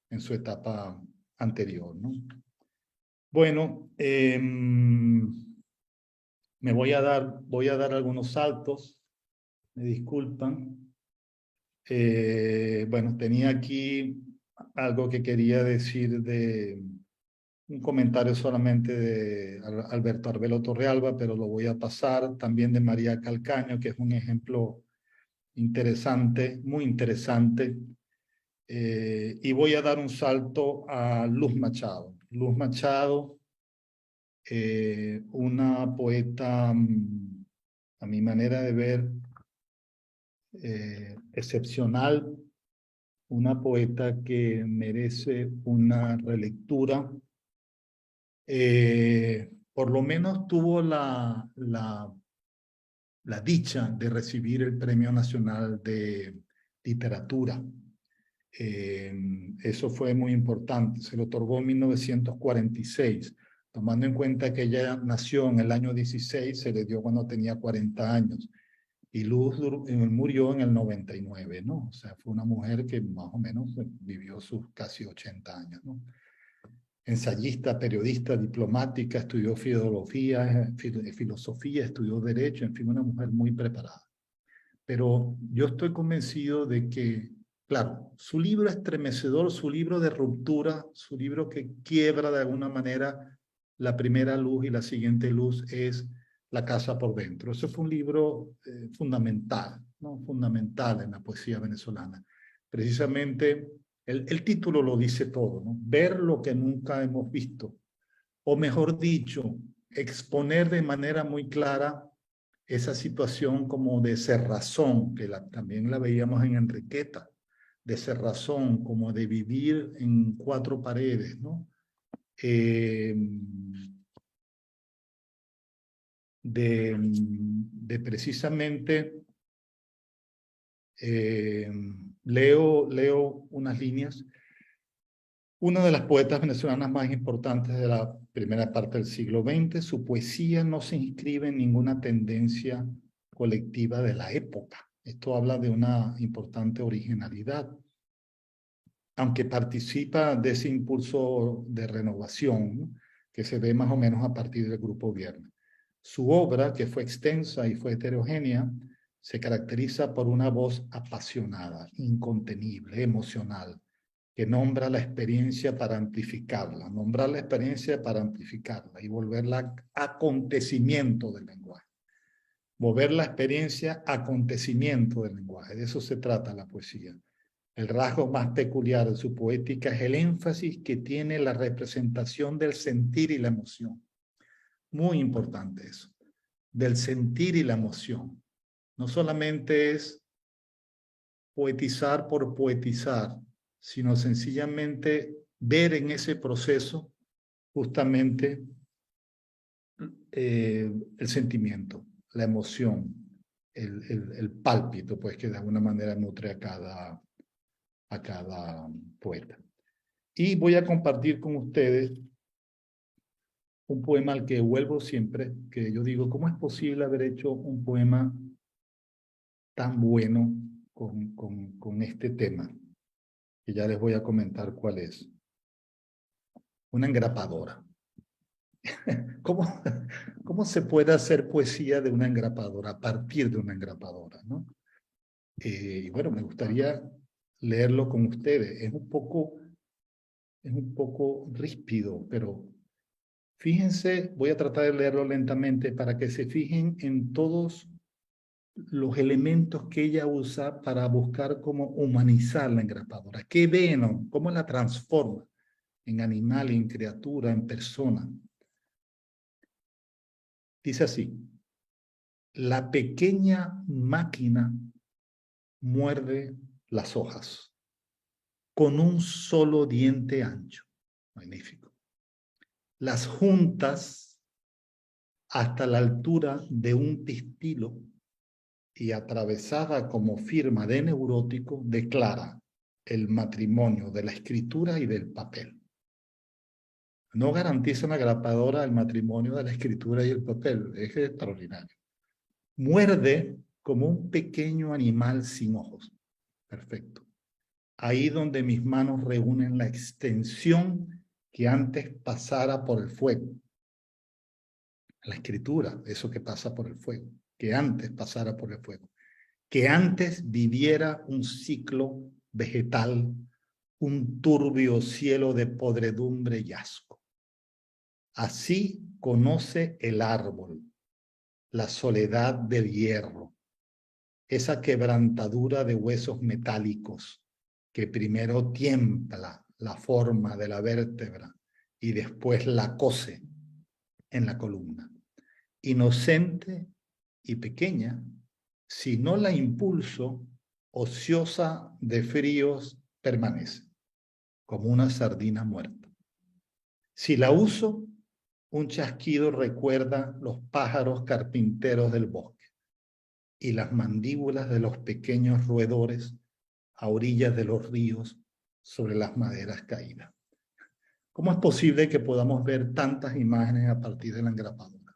en su etapa anterior, ¿no? Bueno, voy a dar algunos saltos, me disculpan. Bueno, tenía aquí algo que quería decir de un comentario solamente de Alberto Arbelo Torrealba, pero lo voy a pasar. También de María Calcaño, que es un ejemplo interesante, muy interesante. Y voy a dar un salto a Luz Machado. Luz Machado, una poeta, a mi manera de ver, excepcional, una poeta que merece una relectura. Por lo menos tuvo la dicha de recibir el Premio Nacional de Literatura. Eso fue muy importante. Se lo otorgó en 1946. Tomando en cuenta que ella nació en el año 16, se le dio cuando tenía 40 años. Y Luz murió en el 99, ¿no? O sea, fue una mujer que más o menos vivió sus casi 80 años, ¿no? Ensayista, periodista, diplomática, estudió filosofía, estudió derecho, en fin, una mujer muy preparada. Pero yo estoy convencido de que, claro, su libro estremecedor, su libro de ruptura, su libro que quiebra de alguna manera la primera luz y la siguiente luz es La casa por dentro. Eso fue un libro fundamental, ¿no? Fundamental en la poesía venezolana. Precisamente el título lo dice todo, ¿no? Ver lo que nunca hemos visto. O mejor dicho, exponer de manera muy clara esa situación como de cerrazón, que también la veíamos en Enriqueta, de cerrazón, como de vivir en cuatro paredes, ¿no? De precisamente, leo unas líneas. Una de las poetas venezolanas más importantes de la primera parte del siglo XX, su poesía no se inscribe en ninguna tendencia colectiva de la época. Esto habla de una importante originalidad, aunque participa de ese impulso de renovación, ¿no? Que se ve más o menos a partir del Grupo Viernes. Su obra, que fue extensa y fue heterogénea, se caracteriza por una voz apasionada, incontenible, emocional, que nombra la experiencia para amplificarla, nombrar la experiencia para amplificarla y volverla acontecimiento del lenguaje. Volver la experiencia acontecimiento del lenguaje. De eso se trata la poesía. El rasgo más peculiar de su poética es el énfasis que tiene la representación del sentir y la emoción. Muy importante eso, del sentir y la emoción. No solamente es poetizar por poetizar, sino sencillamente ver en ese proceso justamente el sentimiento, la emoción, el pálpito, pues que de alguna manera nutre a cada poeta. Y voy a compartir con ustedes un poema al que vuelvo siempre, que yo digo, ¿cómo es posible haber hecho un poema tan bueno con este tema? Que ya les voy a comentar cuál es. Una engrapadora. ¿Cómo se puede hacer poesía de una engrapadora, a partir de una engrapadora, ¿no? Y bueno, me gustaría leerlo con ustedes. Es un poco es un poco ríspido, pero fíjense, voy a tratar de leerlo lentamente para que se fijen en todos los elementos que ella usa para buscar cómo humanizar la engrapadora. ¿Qué ven? ¿Cómo la transforma en animal, en criatura, en persona? Dice así: la pequeña máquina muerde las hojas con un solo diente ancho. Magnífico. Las juntas hasta la altura de un pistilo y atravesada como firma de neurótico, declara el matrimonio de la escritura y del papel. No garantiza una grapadora el matrimonio de la escritura y el papel. Es extraordinario. Muerde como un pequeño animal sin ojos. Perfecto. Ahí donde mis manos reúnen la extensión que antes pasara por el fuego. La escritura, eso que pasa por el fuego, que antes pasara por el fuego, que antes viviera un ciclo vegetal, un turbio cielo de podredumbre y asco. Así conoce el árbol, la soledad del hierro, esa quebrantadura de huesos metálicos que primero tiembla la forma de la vértebra y después la cose en la columna. Inocente y pequeña, si no la impulso, ociosa de fríos permanece, como una sardina muerta. Si la uso, un chasquido recuerda los pájaros carpinteros del bosque y las mandíbulas de los pequeños roedores a orillas de los ríos sobre las maderas caídas. ¿Cómo es posible que podamos ver tantas imágenes a partir de la engrapadora?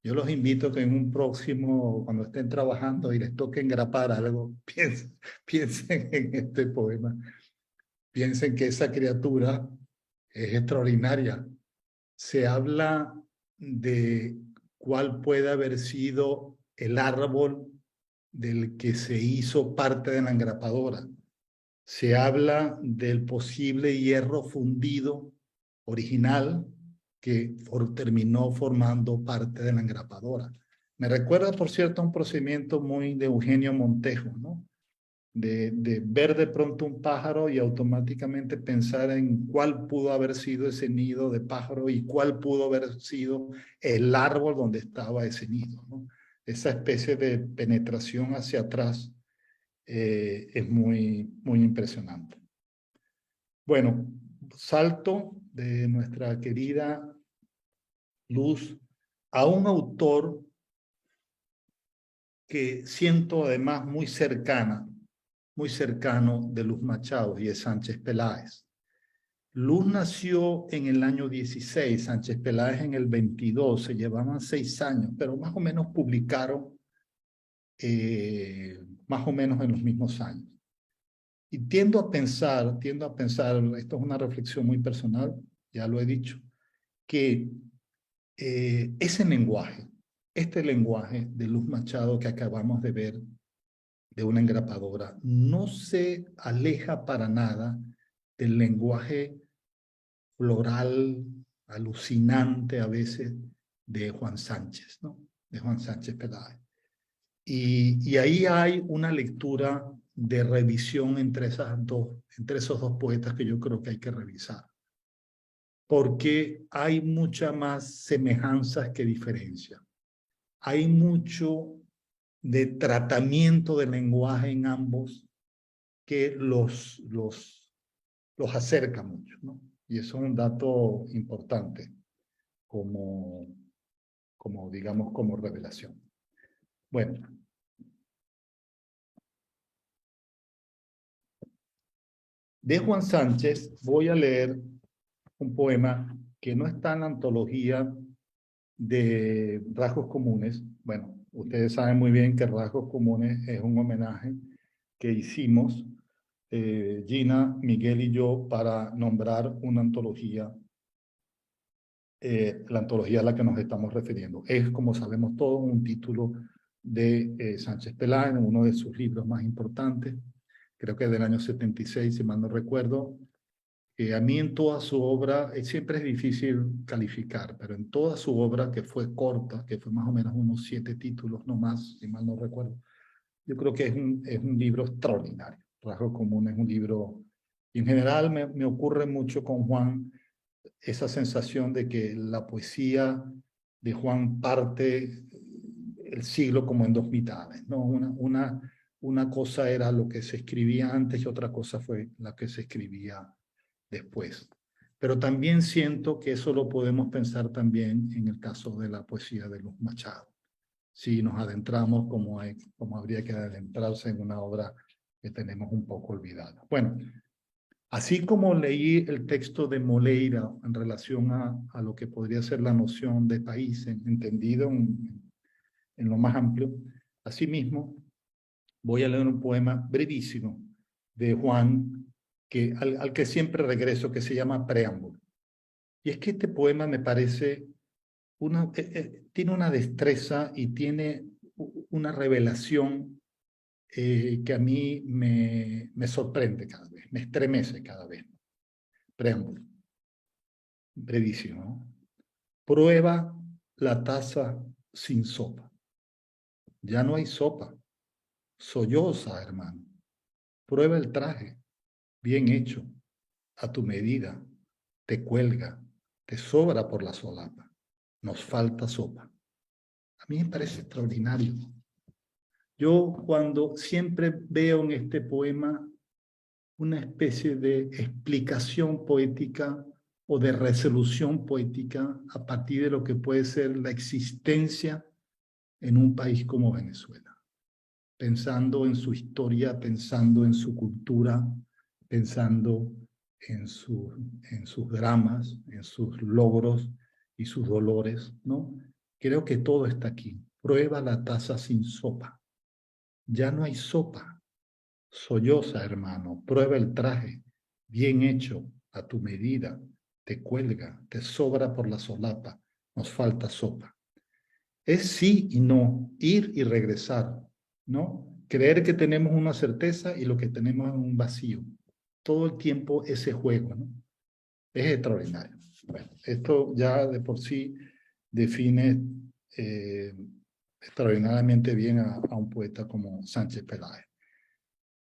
Yo los invito a que en un próximo, cuando estén trabajando y les toque engrapar algo, piensen en este poema. Piensen que esa criatura es extraordinaria. Se habla de cuál puede haber sido el árbol del que se hizo parte de la engrapadora. Se habla del posible hierro fundido original que terminó formando parte de la engrapadora. Me recuerda, por cierto, a un procedimiento muy de Eugenio Montejo, ¿no? De ver de pronto un pájaro y automáticamente pensar en cuál pudo haber sido ese nido de pájaro y cuál pudo haber sido el árbol donde estaba ese nido, ¿no? Esa especie de penetración hacia atrás es muy impresionante. Bueno, salto de nuestra querida Luz a un autor que siento además muy cercano de Luz Machado, y es Sánchez Peláez. Luz nació en el año 16, Sánchez Peláez en el 22, se llevaban 6 años, pero más o menos publicaron más o menos en los mismos años. Y tiendo a pensar, esto es una reflexión muy personal, ya lo he dicho, que ese lenguaje, este lenguaje de Luz Machado que acabamos de ver, de una engrapadora, no se aleja para nada del lenguaje floral, alucinante a veces, de Juan Sánchez, ¿no? De Juan Sánchez Peláez. Y ahí hay una lectura de revisión entre esos dos poetas que yo creo que hay que revisar. Porque hay mucha más semejanzas que diferencias. Hay mucho de tratamiento del lenguaje en ambos que los acerca mucho, ¿no? Y eso es un dato importante digamos, como revelación. Bueno. De Juan Sánchez voy a leer un poema que no está en la antología de Rasgos Comunes. Bueno, ustedes saben muy bien que Rasgos Comunes es un homenaje que hicimos Gina, Miguel y yo para nombrar una antología, la antología a la que nos estamos refiriendo. Es, como sabemos todos, un título de Sánchez Peláez, uno de sus libros más importantes, creo que del año 76, si mal no recuerdo, que a mí en toda su obra, siempre es difícil calificar, pero en toda su obra, que fue corta, que fue más o menos unos 7 títulos, no más, si mal no recuerdo, yo creo que es un libro extraordinario. Rasgos Comunes es un libro, y en general me ocurre mucho con Juan esa sensación de que la poesía de Juan parte el siglo como en dos mitades, ¿no? Una cosa era lo que se escribía antes y otra cosa fue la que se escribía después. Pero también siento que eso lo podemos pensar también en el caso de la poesía de Luz Machado. Si nos adentramos como habría que adentrarse en una obra que tenemos un poco olvidada. Bueno, así como leí el texto de Moleira en relación a lo que podría ser la noción de país, entendido en lo más amplio, asimismo voy a leer un poema brevísimo de Juan, al que siempre regreso, que se llama Preámbulo. Y es que este poema me parece, tiene una destreza y tiene una revelación que a mí me sorprende cada vez, me estremece cada vez. Preámbulo, brevísimo, ¿no? Prueba la taza sin sopa. Ya no hay sopa. Solloza, hermano. Prueba el traje, bien hecho, a tu medida. Te cuelga, te sobra por la solapa. Nos falta sopa. A mí me parece extraordinario. Yo cuando siempre veo en este poema una especie de explicación poética o de resolución poética a partir de lo que puede ser la existencia en un país como Venezuela, pensando en su historia, pensando en su cultura, pensando en sus dramas, en sus logros y sus dolores, ¿no? Creo que todo está aquí. Prueba la taza sin sopa. Ya no hay sopa. Solloza, hermano, prueba el traje, bien hecho, a tu medida, te cuelga, te sobra por la solapa, nos falta sopa. Es sí y no, ir y regresar, ¿no? Creer que tenemos una certeza y lo que tenemos es un vacío. Todo el tiempo ese juego, ¿no? Es extraordinario. Bueno, esto ya de por sí define extraordinariamente bien a un poeta como Sánchez Peláez.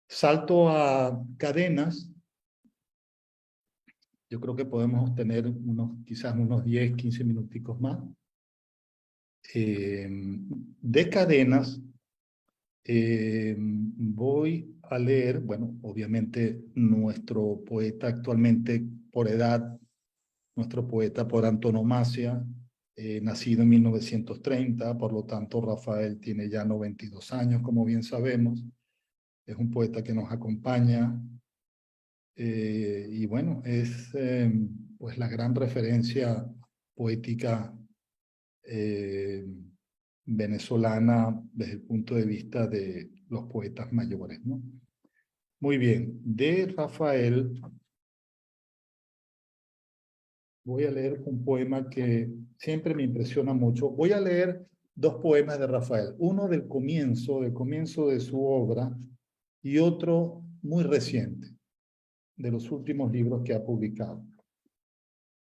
Salto a Cadenas. Yo creo que podemos tener quizás unos 10, 15 minuticos más. De Cadenas voy a leer, bueno, obviamente nuestro poeta actualmente por edad, nuestro poeta por antonomasia, nacido en 1930, por lo tanto Rafael tiene ya 92 años, como bien sabemos. Es un poeta que nos acompaña y bueno, es pues la gran referencia poética venezolana desde el punto de vista de los poetas mayores, ¿no? Muy bien, de Rafael voy a leer un poema que siempre me impresiona mucho. Voy a leer dos poemas de Rafael, uno del comienzo de su obra y otro muy reciente, de los últimos libros que ha publicado.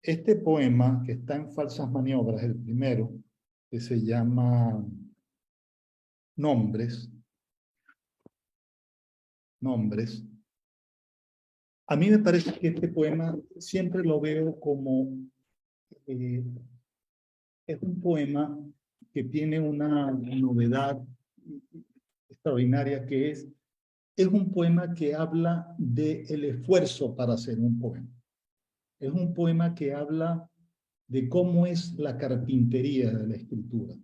Este poema, que está en Falsas Maniobras, el primero, que se llama Nombres, a mí me parece que este poema siempre lo veo como, es un poema que tiene una novedad extraordinaria que es un poema que habla del esfuerzo para hacer un poema. Es un poema que habla de cómo es la carpintería de la escritura,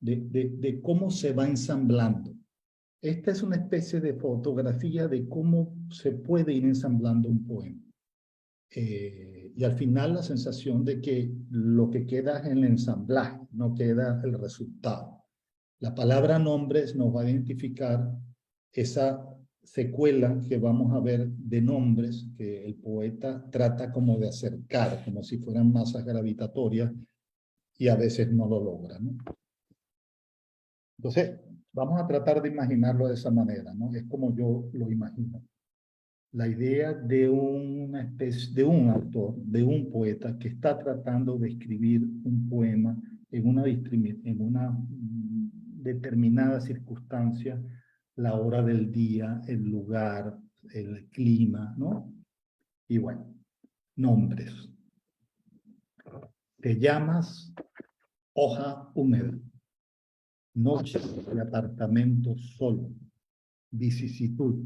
de cómo se va ensamblando. Esta es una especie de fotografía de cómo se puede ir ensamblando un poema. Y al final la sensación de que lo que queda es el ensamblaje, no queda el resultado. La palabra nombres nos va a identificar esa secuela que vamos a ver de nombres que el poeta trata como de acercar, como si fueran masas gravitatorias, y a veces no lo logra, ¿no? Entonces, vamos a tratar de imaginarlo de esa manera, ¿no? Es como yo lo imagino. la idea de una especie, de un autor, de un poeta que está tratando de escribir un poema en una determinada circunstancia, la hora del día, el lugar, el clima, ¿no? Y bueno, nombres. Te llamas hoja húmeda, noche de apartamento solo, vicisitud,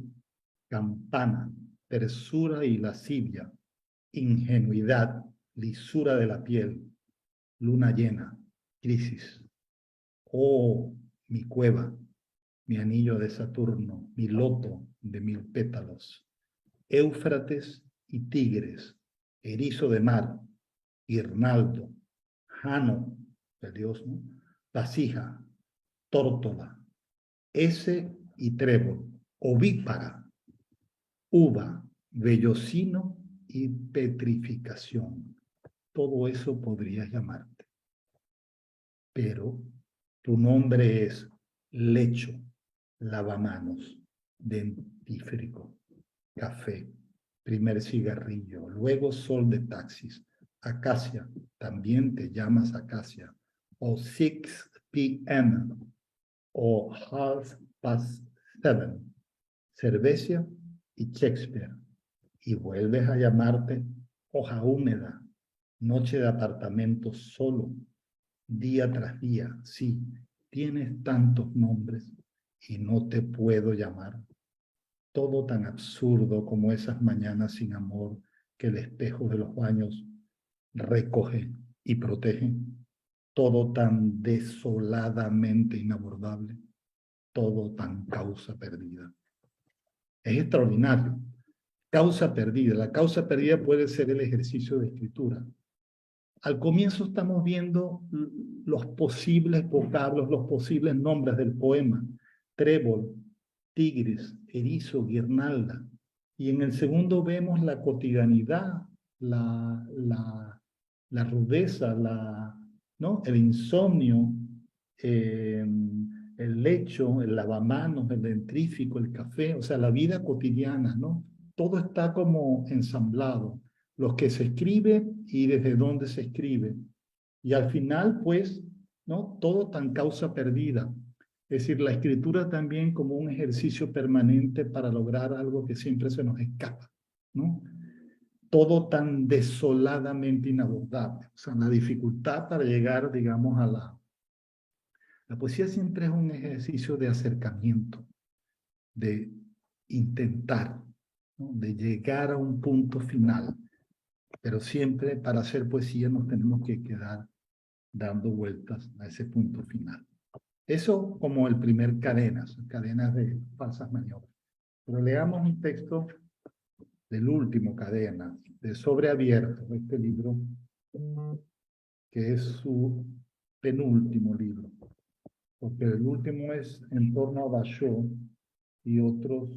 campana, tersura y lascivia, ingenuidad, lisura de la piel, luna llena, crisis. Oh, mi cueva, mi anillo de Saturno, mi loto de 1000 pétalos, Éufrates y Tigres, erizo de mar, guirnaldo, jano, el dios, ¿no? Vasija, tórtola, ese y trébol, ovípara, uva, vellocino y petrificación. Todo eso podrías llamarte. Pero tu nombre es lecho, lavamanos, dentífrico, café, primer cigarrillo, luego sol de taxis, acacia, también te llamas acacia, o 6 p.m., o 7:30, cerveza y Shakespeare, y vuelves a llamarte hoja húmeda, noche de apartamento solo, día tras día. Sí, tienes tantos nombres y no te puedo llamar. Todo tan absurdo como esas mañanas sin amor que el espejo de los baños recoge y protege. Todo tan desoladamente inabordable. Todo tan causa perdida. Es extraordinario. Causa perdida. La causa perdida puede ser el ejercicio de escritura. Al comienzo estamos viendo los posibles vocablos, los posibles nombres del poema. Trébol, tigris, erizo, guirnalda. Y en el segundo vemos la cotidianidad, la rudeza, ¿no? El insomnio, el lecho, el lavamanos, el dentrífico, el café, o sea, la vida cotidiana, ¿no? Todo está como ensamblado. Lo que se escribe y desde dónde se escribe. Y al final, pues, ¿no? Todo tan causa perdida. Es decir, la escritura también como un ejercicio permanente para lograr algo que siempre se nos escapa, ¿no? Todo tan desoladamente inabordable. O sea, la dificultad para llegar, digamos, a la poesía siempre es un ejercicio de acercamiento, de intentar, ¿no? De llegar a un punto final. Pero siempre para hacer poesía nos tenemos que quedar dando vueltas a ese punto final. Eso como el primer cadenas de falsas maniobras. Pero leamos un texto del último cadena, de Sobreabierto, este libro, que es su penúltimo libro. Porque el último es En torno a Basho y otros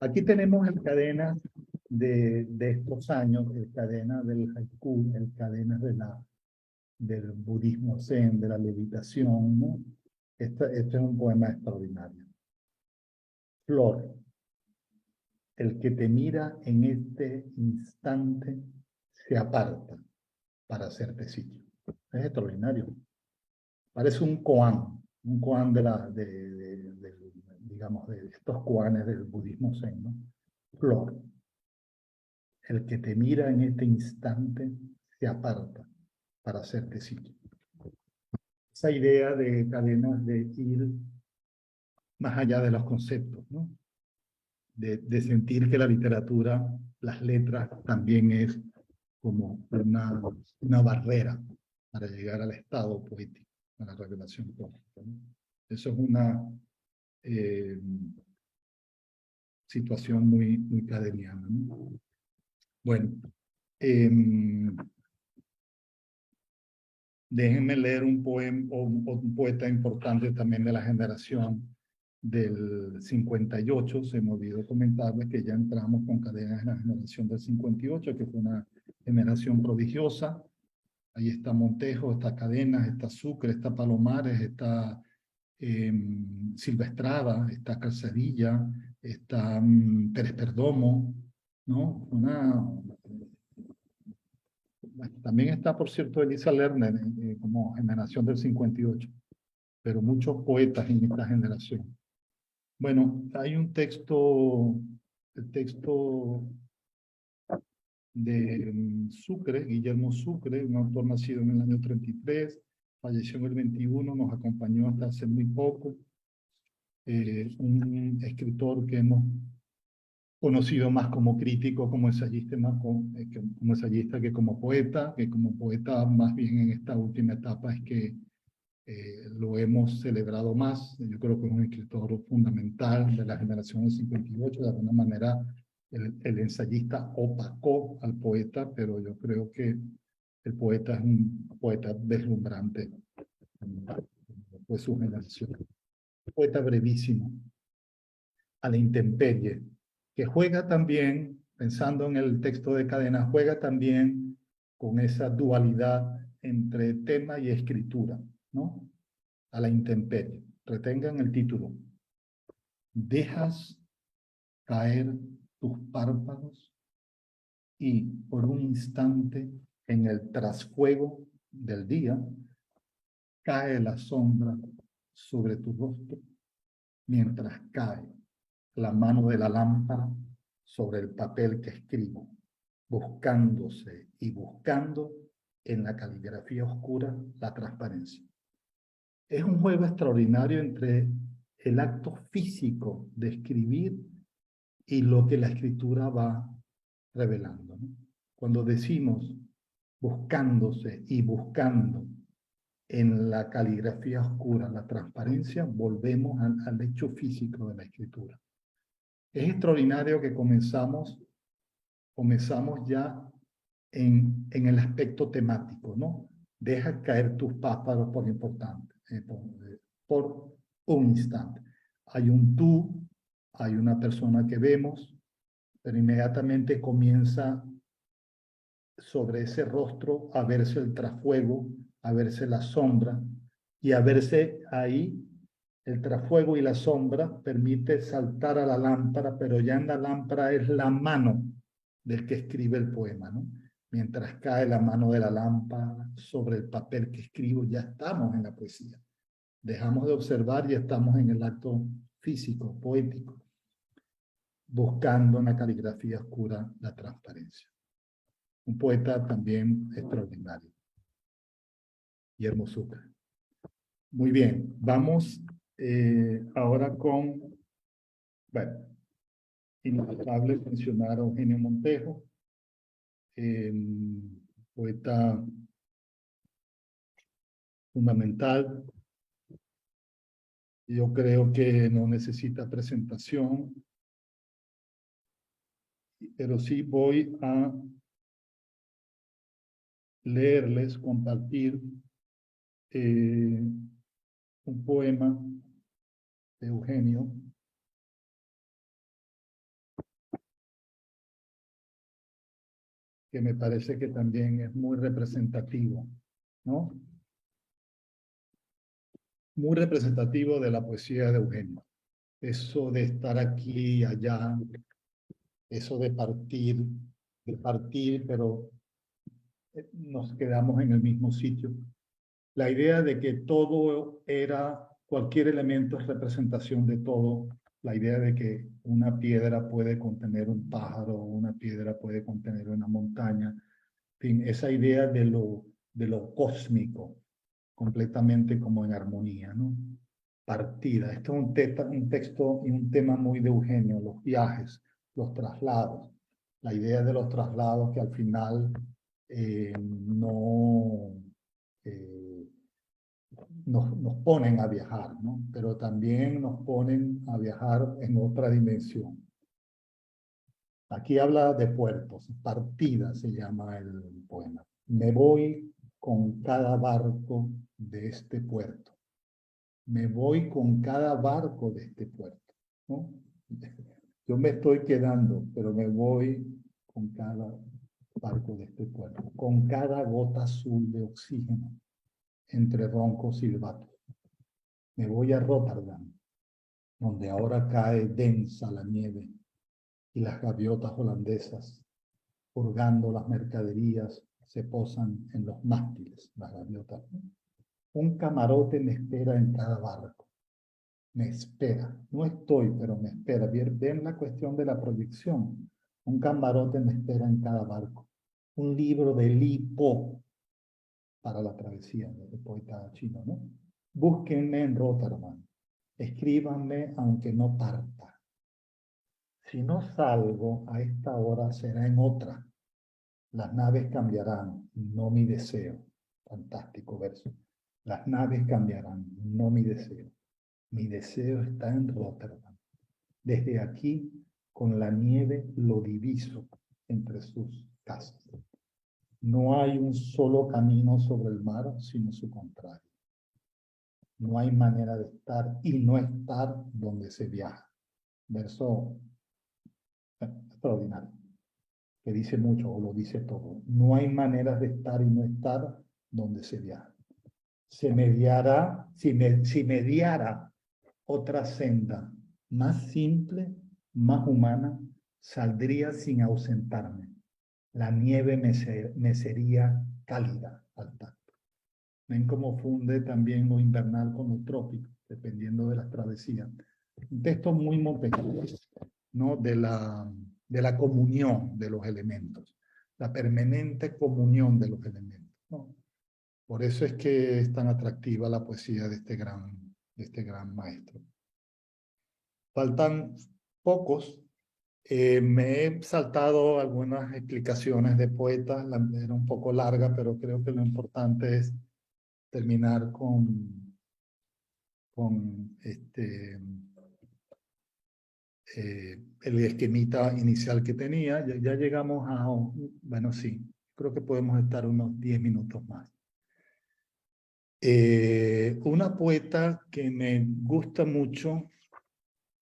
aquí tenemos el cadena de estos años, el cadena del haiku, el cadena del budismo zen, de la levitación, ¿no? Este es un poema extraordinario. Flor, el que te mira en este instante se aparta para hacerte sitio. Es extraordinario. Parece un koan digamos, de estos koanes del budismo zen, ¿no? Flor, el que te mira en este instante se aparta para hacerte sitio. Esa idea de cadenas de ir más allá de los conceptos, ¿no? De sentir que la literatura, las letras, también es como una barrera para llegar al estado poético, a la revelación poética, ¿no? Eso es una situación muy cadeniana, ¿no? Bueno, déjenme leer un poema o un poeta importante también de la generación del 58. Se me olvidó comentarles que ya entramos con cadenas en la generación del 58, que fue una generación prodigiosa. Ahí está Montejo, está Cadenas, está Sucre, está Palomares, está Silva Estrada, está Calzadilla, está Pérez Perdomo, ¿no? También está, por cierto, Elisa Lerner, como generación del 58, pero muchos poetas en esta generación. Bueno, hay un texto, el texto de Sucre, Guillermo Sucre, un autor nacido en el año 33, falleció en el 21, nos acompañó hasta hace muy poco, un escritor que hemos conocido más como crítico, como ensayista, como ensayista que como poeta más bien en esta última etapa es que lo hemos celebrado más. Yo creo que es un escritor fundamental de la generación del 58, de alguna manera el ensayista opacó al poeta, pero yo creo que el poeta es un poeta deslumbrante, fue su generación. Un poeta brevísimo, a la intemperie, que juega también, pensando en el texto de Cadena, juega también con esa dualidad entre tema y escritura, ¿no? A la intemperie. Retengan el título. Dejas caer tus párpados y por un instante en el trasfuego del día cae la sombra sobre tu rostro mientras cae la mano de la lámpara sobre el papel que escribo, buscándose y buscando en la caligrafía oscura la transparencia. Es un juego extraordinario entre el acto físico de escribir y lo que la escritura va revelando, ¿no? Cuando decimos buscándose y buscando en la caligrafía oscura la transparencia, volvemos al hecho físico de la escritura. Es extraordinario que comenzamos ya en el aspecto temático, ¿no? Deja caer tus párpados por un instante. Hay un tú, hay una persona que vemos, pero inmediatamente comienza sobre ese rostro a verse el trasfuego, a verse la sombra, y a verse ahí el trasfuego y la sombra permite saltar a la lámpara, pero ya en la lámpara es la mano del que escribe el poema, ¿no? Mientras cae la mano de la lámpara sobre el papel que escribo, ya estamos en la poesía. Dejamos de observar y estamos en el acto físico, poético, buscando en la caligrafía oscura la transparencia. Un poeta también extraordinario. Guillermo Sucre. Muy bien, vamos ahora con, bueno, inevitable mencionar a Eugenio Montejo, poeta fundamental. Yo creo que no necesita presentación, pero sí voy a leerles, compartir un poema de Eugenio que me parece que también es muy representativo, ¿no? Muy representativo de la poesía de Eugenio. Eso de estar aquí y allá, eso de partir, pero nos quedamos en el mismo sitio. La idea de que todo era, cualquier elemento es representación de todo. La idea de que una piedra puede contener un pájaro, una piedra puede contener una montaña. En fin, esa idea de lo cósmico, completamente como en armonía, ¿no? Partida. Esto es un texto y un tema muy de Eugenio, los viajes, los traslados. La idea de los traslados que al final no... nos ponen a viajar, ¿no? Pero también nos ponen a viajar en otra dimensión. Aquí habla de puertos, partida se llama el poema. Me voy con cada barco de este puerto. Me voy con cada barco de este puerto, ¿no? Yo me estoy quedando, pero me voy con cada barco de este puerto, con cada gota azul de oxígeno entre roncos silbatos. Me voy a Rotterdam, donde ahora cae densa la nieve y las gaviotas holandesas, purgando las mercaderías, se posan en los mástiles, las gaviotas. Un camarote me espera en cada barco. Me espera. No estoy, pero me espera. Ven la cuestión de la proyección. Un camarote me espera en cada barco. Un libro de Li Po para la travesía, del poeta chino, ¿no? Búsquenme en Rotterdam. Escríbanme aunque no parta. Si no salgo a esta hora, será en otra. Las naves cambiarán, no mi deseo. Fantástico verso. Las naves cambiarán, no mi deseo. Mi deseo está en Rotterdam. Desde aquí, con la nieve, lo diviso entre sus casas. No hay un solo camino sobre el mar, sino su contrario. No hay manera de estar y no estar donde se viaja. Verso extraordinario, que dice mucho o lo dice todo. No hay maneras de estar y no estar donde se viaja. Se mediará, si mediara otra senda más simple, más humana, saldría sin ausentarme. La nieve me sería cálida al tacto. Ven cómo funde también lo invernal con lo trópico, dependiendo de las travesías. Un texto muy Montesquieu, ¿no? De la comunión de los elementos, la permanente comunión de los elementos, ¿no? Por eso es que es tan atractiva la poesía de este gran maestro. Faltan pocos. Me he saltado algunas explicaciones de poetas, era un poco larga, pero creo que lo importante es terminar con el esquemita inicial que tenía. Ya llegamos a, bueno, sí, creo que podemos estar unos 10 minutos más. Una poeta que me gusta mucho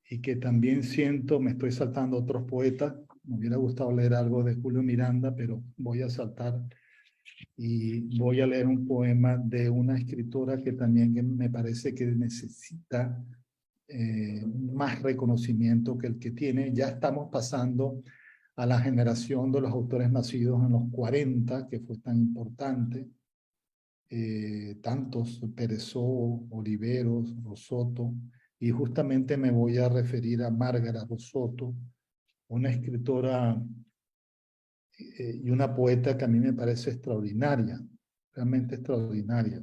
y que también siento, me estoy saltando otros poetas, me hubiera gustado leer algo de Julio Miranda, pero voy a saltar y voy a leer un poema de una escritora que también me parece que necesita más reconocimiento que el que tiene. Ya estamos pasando a la generación de los autores nacidos en los 40, que fue tan importante. Tantos Peresó, Oliveros, Rosotto, y justamente me voy a referir a Márgara Rosotto, una escritora y una poeta que a mí me parece extraordinaria, realmente extraordinaria.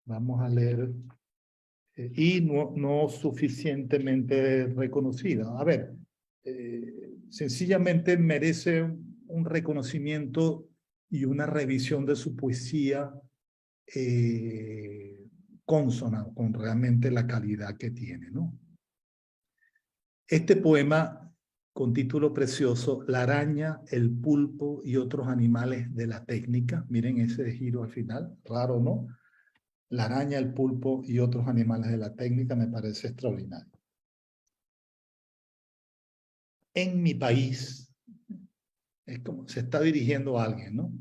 Vamos a leer, y no suficientemente reconocida. A ver, sencillamente merece un reconocimiento y una revisión de su poesía consona con realmente la calidad que tiene, ¿no? Este poema, con título precioso, La araña, el pulpo y otros animales de la técnica. Miren ese giro al final, raro, ¿no? La araña, el pulpo y otros animales de la técnica me parece extraordinario. En mi país, es como se está dirigiendo a alguien, ¿no?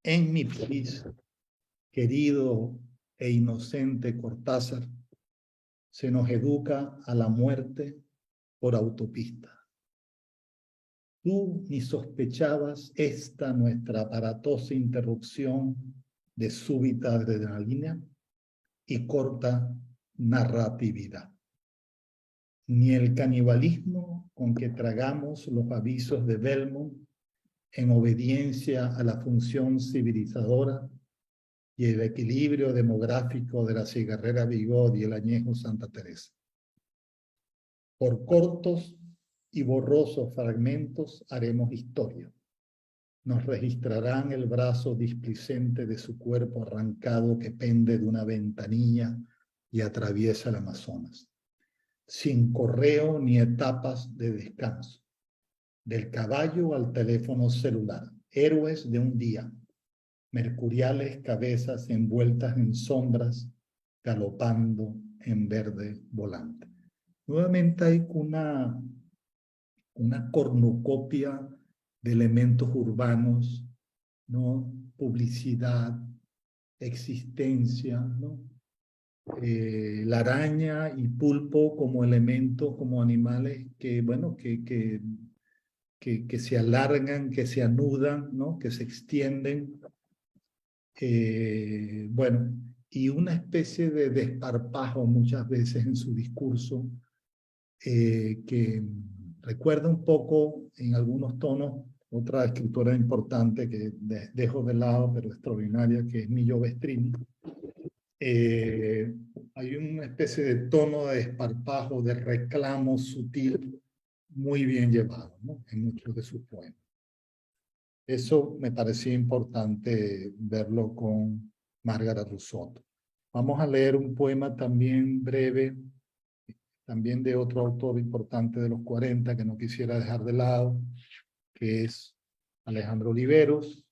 En mi país, querido e inocente Cortázar, se nos educa a la muerte por autopista. Tú ni sospechabas esta nuestra aparatosa interrupción de súbita adrenalina y corta narratividad. Ni el canibalismo con que tragamos los avisos de Belmont en obediencia a la función civilizadora y el equilibrio demográfico de la cigarrera Bigot y el añejo Santa Teresa. Por cortos y borrosos fragmentos haremos historia. Nos registrarán el brazo displicente de su cuerpo arrancado que pende de una ventanilla y atraviesa el Amazonas, sin correo ni etapas de descanso. Del caballo al teléfono celular, héroes de un día, mercuriales cabezas envueltas en sombras, galopando en verde volante. Nuevamente hay una cornucopia de elementos urbanos, ¿no? Publicidad, existencia, ¿no? la araña y pulpo como elementos, como animales que, bueno, que se alargan, que se anudan, ¿no? Que se extienden. Bueno, y una especie de desparpajo muchas veces en su discurso, que recuerda un poco en algunos tonos otra escritora importante que dejo de lado, pero extraordinaria, que es Millo Vestrini. Hay una especie de tono de desparpajo, de reclamo sutil, muy bien llevado, ¿no? En muchos de sus poemas. Eso me parecía importante verlo con Margaret Rousseau. Vamos a leer un poema también breve, también de otro autor importante de los 40 que no quisiera dejar de lado, que es Alejandro Oliveros.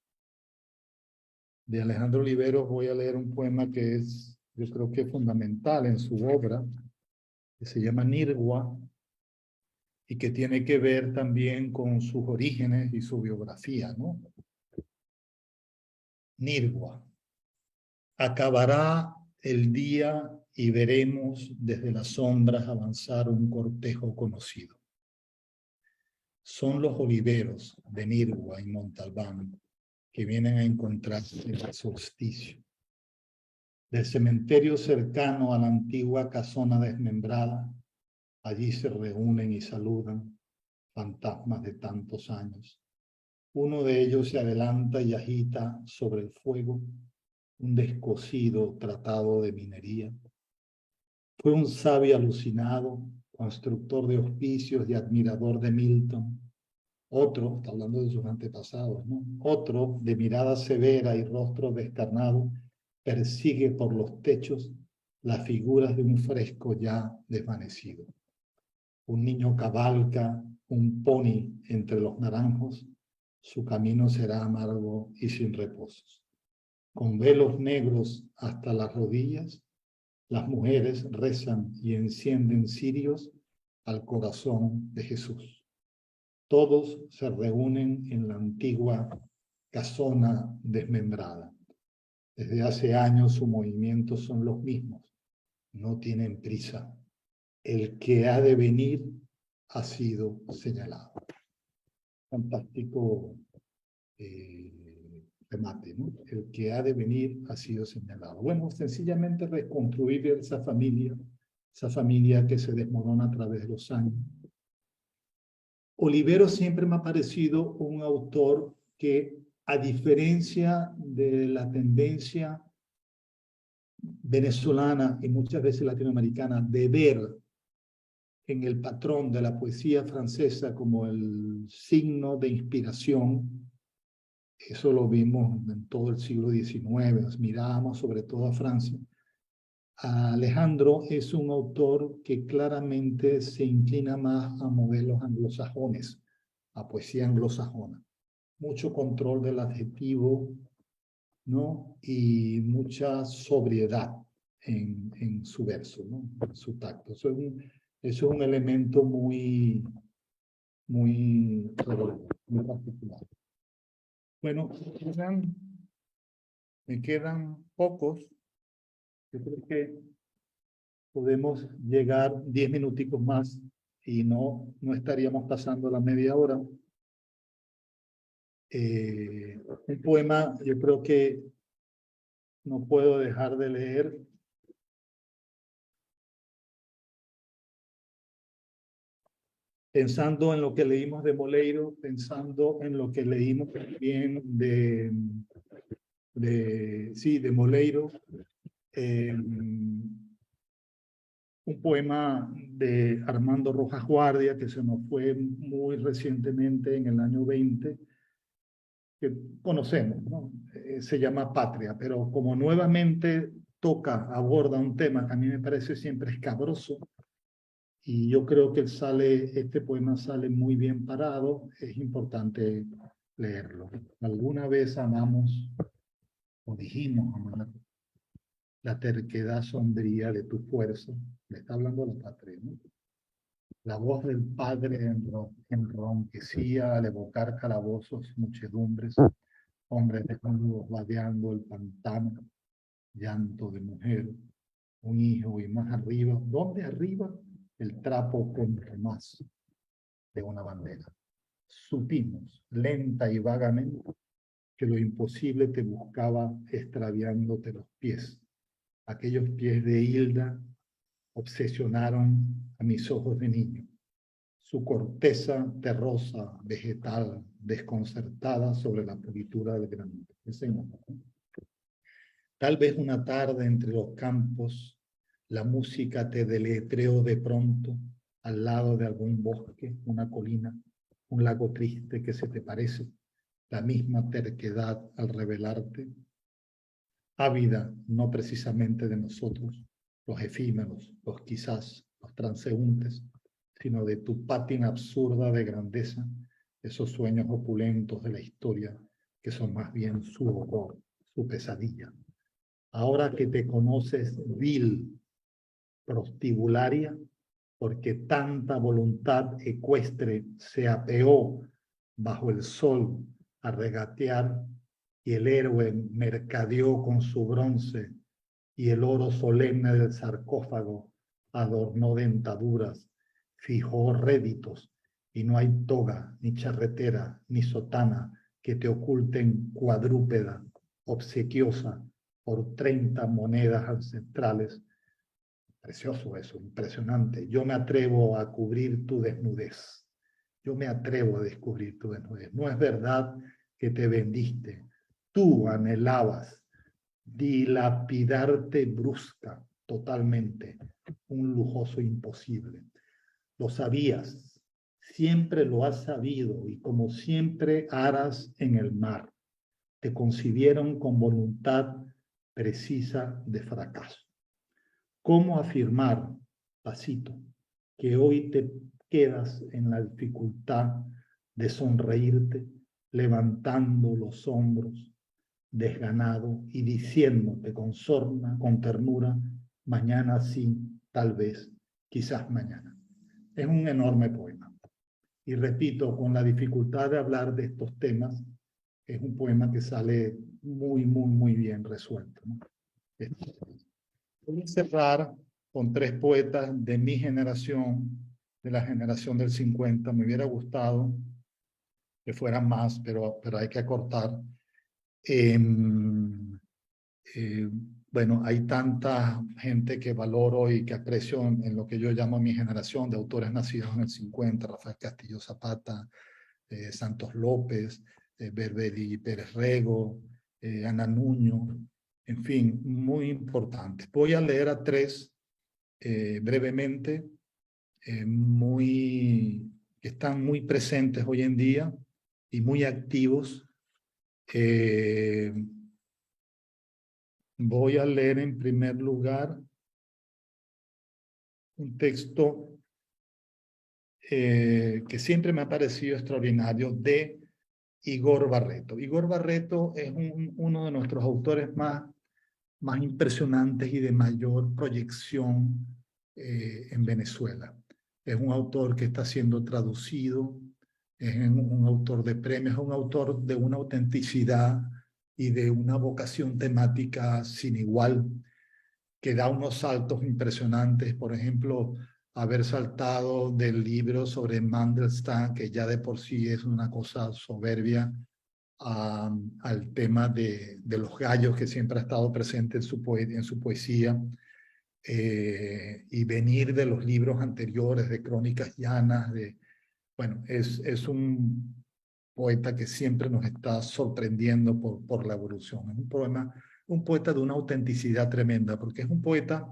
De Alejandro Oliveros voy a leer un poema que es, yo creo que es fundamental en su obra, que se llama Nirgua, y que tiene que ver también con sus orígenes y su biografía, ¿no? Nirgua. Acabará el día y veremos desde las sombras avanzar un cortejo conocido. Son los oliveros de Nirgua y Montalbán que vienen a encontrarse en el solsticio. Del cementerio cercano a la antigua casona desmembrada, allí se reúnen y saludan fantasmas de tantos años. Uno de ellos se adelanta y agita sobre el fuego un descosido tratado de minería. Fue un sabio alucinado, constructor de hospicios y admirador de Milton. Otro, está hablando de sus antepasados, ¿no? Otro, de mirada severa y rostro descarnado, persigue por los techos las figuras de un fresco ya desvanecido. Un niño cabalga un pony entre los naranjos, su camino será amargo y sin reposos. Con velos negros hasta las rodillas, las mujeres rezan y encienden cirios al corazón de Jesús. Todos se reúnen en la antigua casona desmembrada. Desde hace años sus movimientos son los mismos. No tienen prisa. El que ha de venir ha sido señalado. Fantástico remate, ¿no? El que ha de venir ha sido señalado. Bueno, sencillamente reconstruir esa familia que se desmorona a través de los años. Oliveros siempre me ha parecido un autor que, a diferencia de la tendencia venezolana y muchas veces latinoamericana de ver en el patrón de la poesía francesa como el signo de inspiración, eso lo vimos en todo el siglo XIX, mirábamos sobre todo a Francia. Alejandro es un autor que claramente se inclina más a modelos anglosajones, a poesía anglosajona. Mucho control del adjetivo, ¿no? Y mucha sobriedad en su verso, ¿no? En su tacto. Eso es un elemento muy particular. Bueno, me quedan pocos. Yo creo que podemos llegar 10 minuticos más y no estaríamos pasando la media hora. Un poema, yo creo que no puedo dejar de leer. Pensando en lo que leímos de Moleiro, pensando en lo que leímos también de Moleiro, un poema de Armando Rojas Guardia que se nos fue muy recientemente en el año 20, que conocemos, ¿no? Se llama Patria, pero como nuevamente aborda un tema que a mí me parece siempre escabroso, y yo creo que este poema sale muy bien parado, es importante leerlo. Alguna vez amamos, o dijimos amar, la terquedad sombría de tu fuerza. Le está hablando la patria, ¿no? La voz del padre enronquecía al evocar calabozos, muchedumbres, hombres desnudos vadeando el pantano, llanto de mujer, un hijo y más arriba. ¿Dónde arriba? El trapo con más de una bandera. Supimos, lenta y vagamente, que lo imposible te buscaba extraviándote los pies. Aquellos pies de Hilda obsesionaron a mis ojos de niño. Su corteza terrosa, vegetal, desconcertada sobre la pulitura del granito. Tal vez una tarde entre los campos, la música te deletreó de pronto al lado de algún bosque, una colina, un lago triste que se te parece, la misma terquedad al revelarte, ávida no precisamente de nosotros, los efímeros, los quizás, los transeúntes, sino de tu pátina absurda de grandeza, esos sueños opulentos de la historia que son más bien su horror, su pesadilla. Ahora que te conoces vil, prostibularia, porque tanta voluntad ecuestre se apeó bajo el sol a regatear, y el héroe mercadeó con su bronce, y el oro solemne del sarcófago adornó dentaduras, fijó réditos, y no hay toga, ni charretera, ni sotana que te oculten cuadrúpeda, obsequiosa, por 30 monedas ancestrales. Precioso eso, impresionante. Yo me atrevo a cubrir tu desnudez. Yo me atrevo a descubrir tu desnudez. No es verdad que te vendiste. Tú anhelabas dilapidarte brusca, totalmente, un lujoso imposible. Lo sabías, siempre lo has sabido, y como siempre aras en el mar. Te concibieron con voluntad precisa de fracaso. ¿Cómo afirmar, Pasito, que hoy te quedas en la dificultad de sonreírte, levantando los hombros, desganado, y diciéndote con sorna, con ternura, mañana sí, tal vez, quizás mañana? Es un enorme poema. Y repito, con la dificultad de hablar de estos temas, es un poema que sale muy bien resuelto, ¿no? Voy a cerrar con 3 poetas de mi generación, de la generación del 50. Me hubiera gustado que fueran más, pero hay que acortar. Bueno, hay tanta gente que valoro y que aprecio en lo que yo llamo mi generación de autores nacidos en el 50, Rafael Castillo Zapata, Santos López, Berberi Pérez Rego, Ana Nuño, en fin, muy importantes. Voy a leer a 3 brevemente, que están muy presentes hoy en día y muy activos. Voy a leer en primer lugar un texto que siempre me ha parecido extraordinario, de Igor Barreto. Igor Barreto es uno de nuestros autores más impresionantes y de mayor proyección en Venezuela. Es un autor que está siendo traducido, es un autor de premios, es un autor de una autenticidad y de una vocación temática sin igual, que da unos saltos impresionantes. Por ejemplo, haber saltado del libro sobre Mandelstam, que ya de por sí es una cosa soberbia, al tema de los gallos, que siempre ha estado presente en su poesía, y venir de los libros anteriores, de Crónicas Llanas, bueno, es un poeta que siempre nos está sorprendiendo por la evolución. Es un poeta de una autenticidad tremenda, porque es un poeta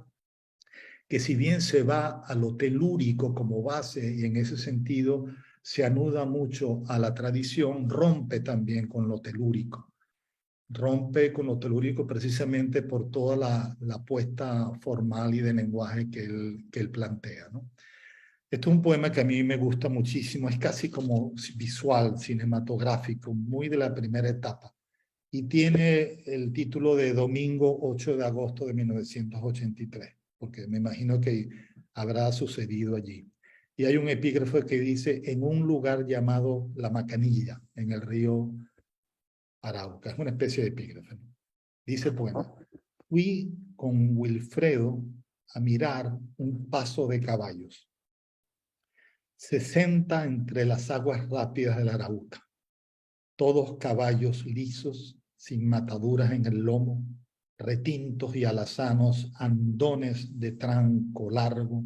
que, si bien se va a lo telúrico como base, y en ese sentido se anuda mucho a la tradición, rompe también con lo telúrico. Rompe con lo telúrico precisamente por toda la apuesta formal y de lenguaje que él plantea, ¿no? Esto es un poema que a mí me gusta muchísimo, es casi como visual, cinematográfico, muy de la primera etapa, y tiene el título de Domingo 8 de agosto de 1983, porque me imagino que habrá sucedido allí. Y hay un epígrafe que dice: en un lugar llamado La Macanilla, en el río Arauca. Es una especie de epígrafe. Dice el poema: fui con Wilfredo a mirar un paso de caballos. 60 entre las aguas rápidas del Arauca. Todos caballos lisos, sin mataduras en el lomo, retintos y alazanos, andones de tranco largo,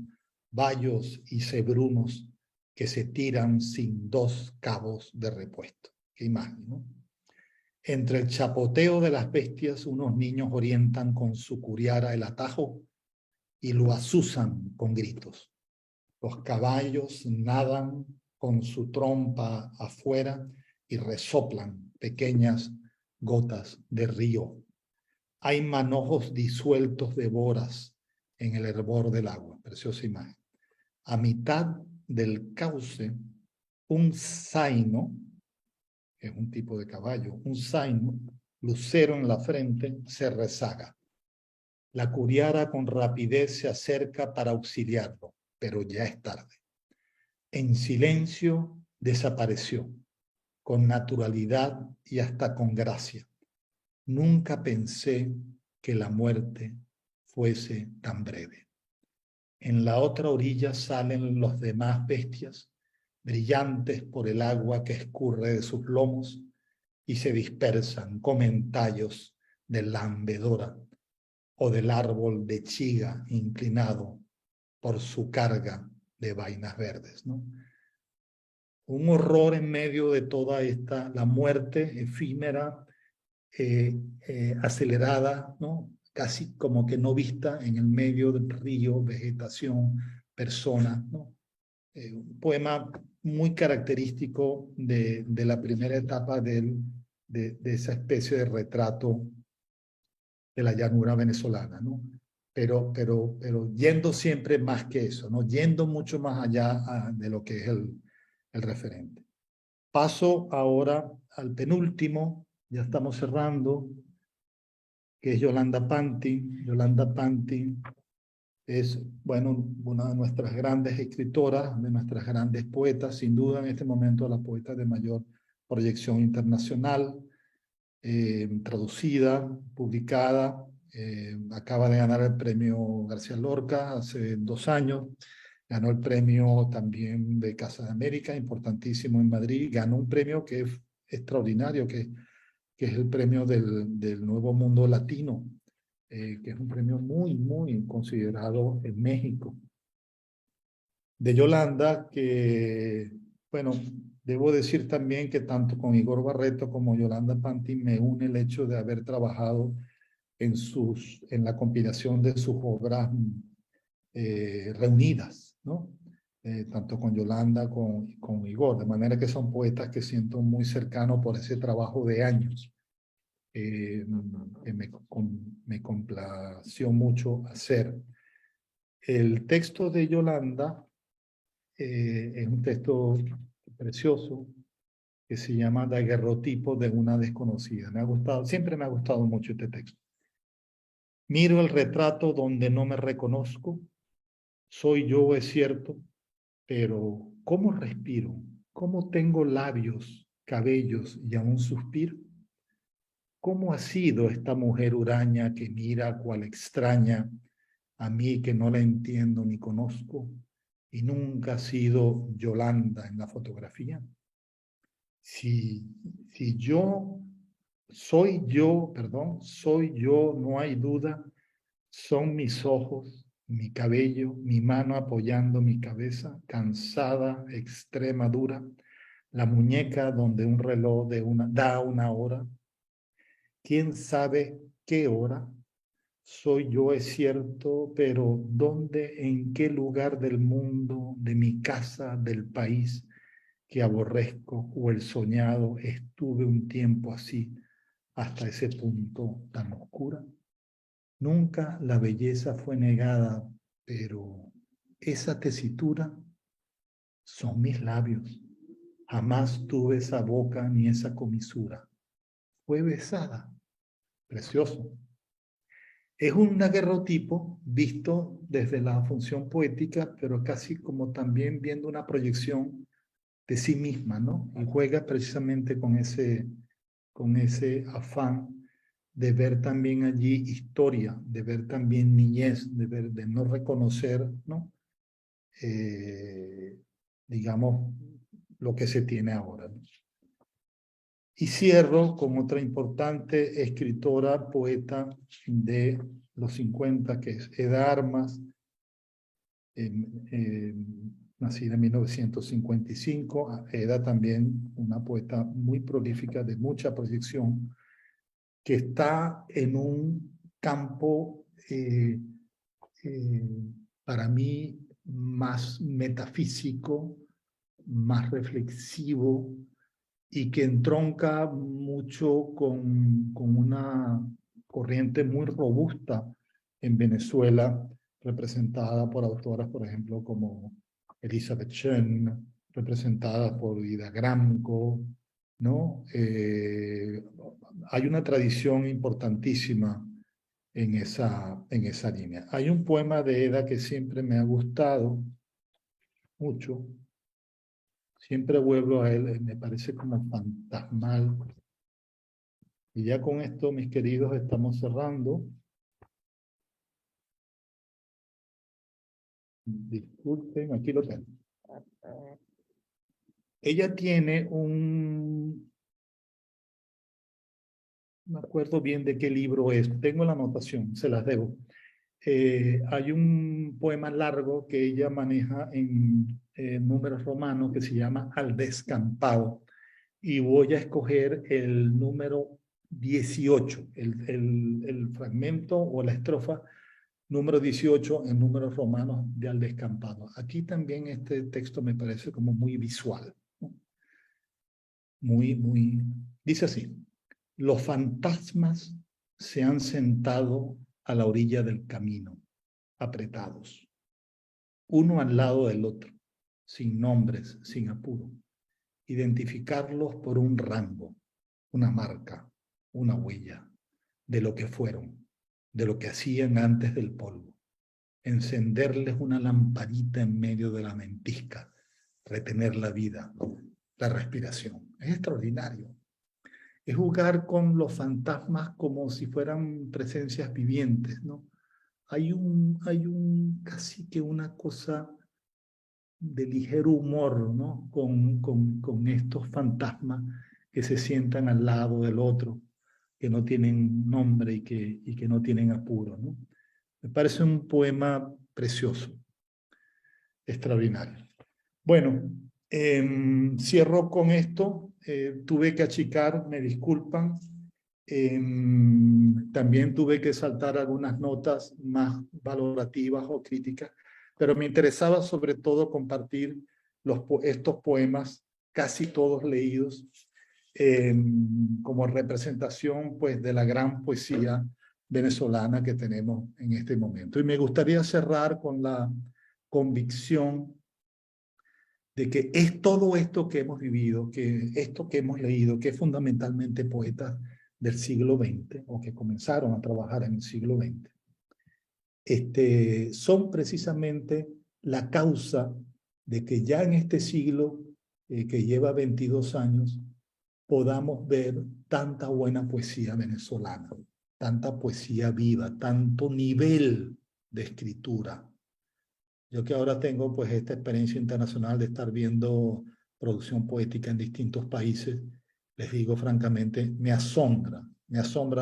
bayos y cebrunos que se tiran sin 2 cabos de repuesto. Qué imagen, ¿no? Entre el chapoteo de las bestias, unos niños orientan con su curiara el atajo y lo azuzan con gritos. Los caballos nadan con su trompa afuera y resoplan pequeñas gotas de río. Hay manojos disueltos de boras en el hervor del agua. Preciosa imagen. A mitad del cauce, un zaino, que es un tipo de caballo, un zaino, lucero en la frente, se rezaga. La curiara con rapidez se acerca para auxiliarlo, pero ya es tarde. En silencio desapareció, con naturalidad y hasta con gracia. Nunca pensé que la muerte fuese tan breve. En la otra orilla salen los demás bestias, brillantes por el agua que escurre de sus lomos, y se dispersan, comen tallos de lambedora o del árbol de chiga inclinado por su carga de vainas verdes, ¿no? Un horror en medio de toda esta, la muerte efímera, acelerada, ¿no? Casi como que no vista en el medio del río, vegetación, personas, ¿no? Un poema muy característico de la primera etapa de esa especie de retrato de la llanura venezolana, ¿no? Pero yendo siempre más que eso, ¿no? Yendo mucho más allá de lo que es el referente. Paso ahora al penúltimo, ya estamos cerrando, que es Yolanda Pantin. Yolanda Pantin es, bueno, una de nuestras grandes escritoras, de nuestras grandes poetas, sin duda en este momento la poeta de mayor proyección internacional, traducida, publicada, acaba de ganar el premio García Lorca hace 2 años, ganó el premio también de Casa de América, importantísimo en Madrid, ganó un premio que es extraordinario, que es el premio del Nuevo Mundo Latino, que es un premio muy, muy considerado en México. De Yolanda, que, bueno, debo decir también que tanto con Igor Barreto como Yolanda Pantin me une el hecho de haber trabajado en la compilación de sus obras reunidas, ¿no? Tanto con Yolanda como con Igor, de manera que son poetas que siento muy cercanos por ese trabajo de años. Que me complació mucho hacer. El texto de Yolanda es un texto precioso que se llama Daguerrotipo de una desconocida. Me ha gustado, siempre me ha gustado mucho este texto. Miro el retrato donde no me reconozco. Soy yo, es cierto, pero ¿cómo respiro? ¿Cómo tengo labios, cabellos y aún suspiro? ¿Cómo ha sido esta mujer huraña que mira cual extraña a mí que no la entiendo ni conozco y nunca ha sido Yolanda en la fotografía? Si yo soy yo, no hay duda, son mis ojos, mi cabello, mi mano apoyando mi cabeza, cansada, extrema, dura, la muñeca donde un reloj da una hora. ¿Quién sabe qué hora? Soy yo, es cierto, pero ¿dónde, en qué lugar del mundo, de mi casa, del país que aborrezco o el soñado estuve un tiempo así, hasta ese punto tan oscura? Nunca la belleza fue negada, pero esa tesitura son mis labios. Jamás tuve esa boca ni esa comisura. Fue besada. Precioso. Es un daguerrotipo visto desde la función poética, pero casi como también viendo una proyección de sí misma, ¿no? Y juega precisamente con ese afán de ver también allí historia, de ver también niñez, de no reconocer, ¿no? Digamos, lo que se tiene ahora, ¿no? Y cierro con otra importante escritora, poeta de los 50, que es Eda Armas, nacida en 1955. Eda también una poeta muy prolífica, de mucha proyección, que está en un campo, para mí, más metafísico, más reflexivo, y que entronca mucho con una corriente muy robusta en Venezuela, representada por autoras, por ejemplo, como Elizabeth Schoen, representada por Ida Gramco, ¿no? Hay una tradición importantísima en esa línea. Hay un poema de Eda que siempre me ha gustado mucho. Siempre vuelvo a él, me parece como fantasmal. Y ya con esto, mis queridos, estamos cerrando. Disculpen, aquí lo tengo. Ella tiene un... No me acuerdo bien de qué libro es. Tengo la anotación, se las debo. Hay un poema largo que ella maneja en números romanos que se llama Al Descampado. Y voy a escoger el número 18, el fragmento o la estrofa número 18 en números romanos de Al Descampado. Aquí también este texto me parece como muy visual, ¿no? Dice así: los fantasmas se han sentado a la orilla del camino, apretados, uno al lado del otro, sin nombres, sin apuro. Identificarlos por un rango, una marca, una huella, de lo que fueron, de lo que hacían antes del polvo. Encenderles una lamparita en medio de la ventisca, retener la vida, la respiración. Es extraordinario. Es jugar con los fantasmas como si fueran presencias vivientes, ¿no? Hay casi que una cosa de ligero humor, ¿no? Con estos fantasmas que se sientan al lado del otro, que no tienen nombre y que no tienen apuro, ¿no? Me parece un poema precioso, extraordinario. Bueno, cierro con esto. Tuve que achicar, me disculpan. También tuve que saltar algunas notas más valorativas o críticas, pero me interesaba sobre todo compartir estos poemas, casi todos leídos, como representación pues, de la gran poesía venezolana que tenemos en este momento. Y me gustaría cerrar con la convicción de que es todo esto que hemos vivido, que esto que hemos leído, que es fundamentalmente poetas del siglo XX, o que comenzaron a trabajar en el siglo XX, son precisamente la causa de que ya en este siglo, que lleva 22 años, podamos ver tanta buena poesía venezolana, tanta poesía viva, tanto nivel de escritura. Yo que ahora tengo pues esta experiencia internacional de estar viendo producción poética en distintos países, les digo francamente, me asombra